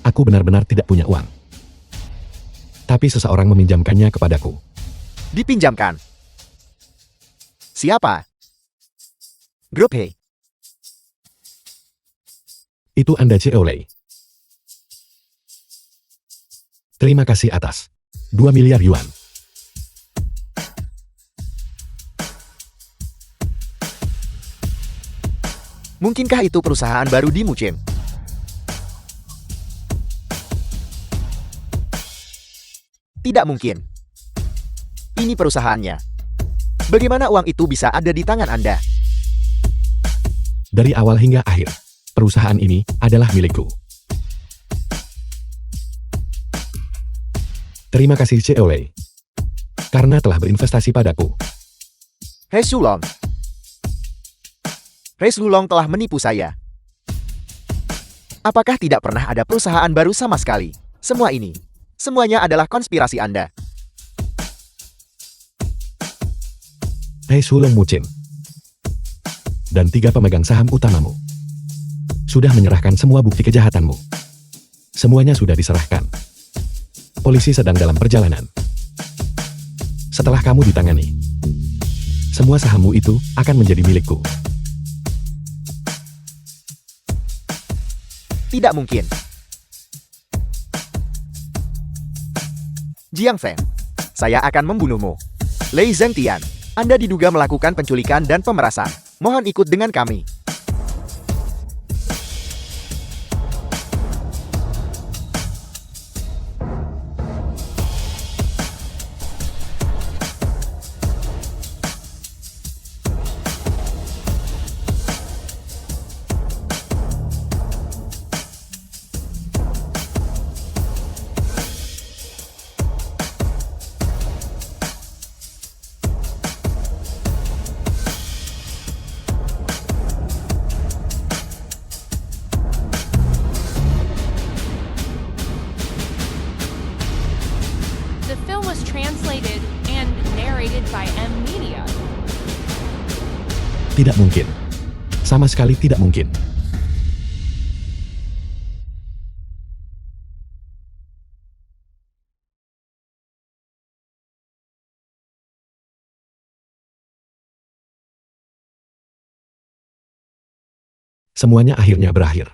Aku benar-benar tidak punya uang. Tapi seseorang meminjamkannya kepadaku. Dipinjamkan. Siapa? Grup He. Itu Anda Xiaolei. Terima kasih atas 2 miliar yuan. Mungkinkah itu perusahaan baru di Mucim? Tidak mungkin. Ini perusahaannya. Bagaimana uang itu bisa ada di tangan Anda? Dari awal hingga akhir, perusahaan ini adalah milikku. Terima kasih Xiaolei. Karena telah berinvestasi padaku. He Shulong. He Shulong telah menipu saya. Apakah tidak pernah ada perusahaan baru sama sekali? Semuanya adalah konspirasi Anda. Hei Sulong Mucin. Dan 3 pemegang saham utamamu sudah menyerahkan semua bukti kejahatanmu. Semuanya sudah diserahkan. Polisi sedang dalam perjalanan. Setelah kamu ditangani, semua sahammu itu akan menjadi milikku. Tidak mungkin. Jiang Feng, saya akan membunuhmu. Lei Zhengtian, Anda diduga melakukan penculikan dan pemerasan. Mohon ikut dengan kami. The film was translated and narrated by M Media. Tidak mungkin. Sama sekali tidak mungkin. Semuanya akhirnya berakhir.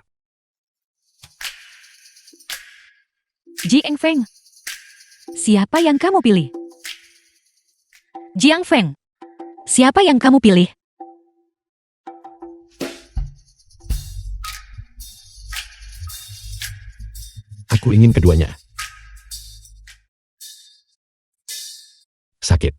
Jiang Feng. Siapa yang kamu pilih? Jiang Feng. Siapa yang kamu pilih? Aku ingin keduanya. Sakit.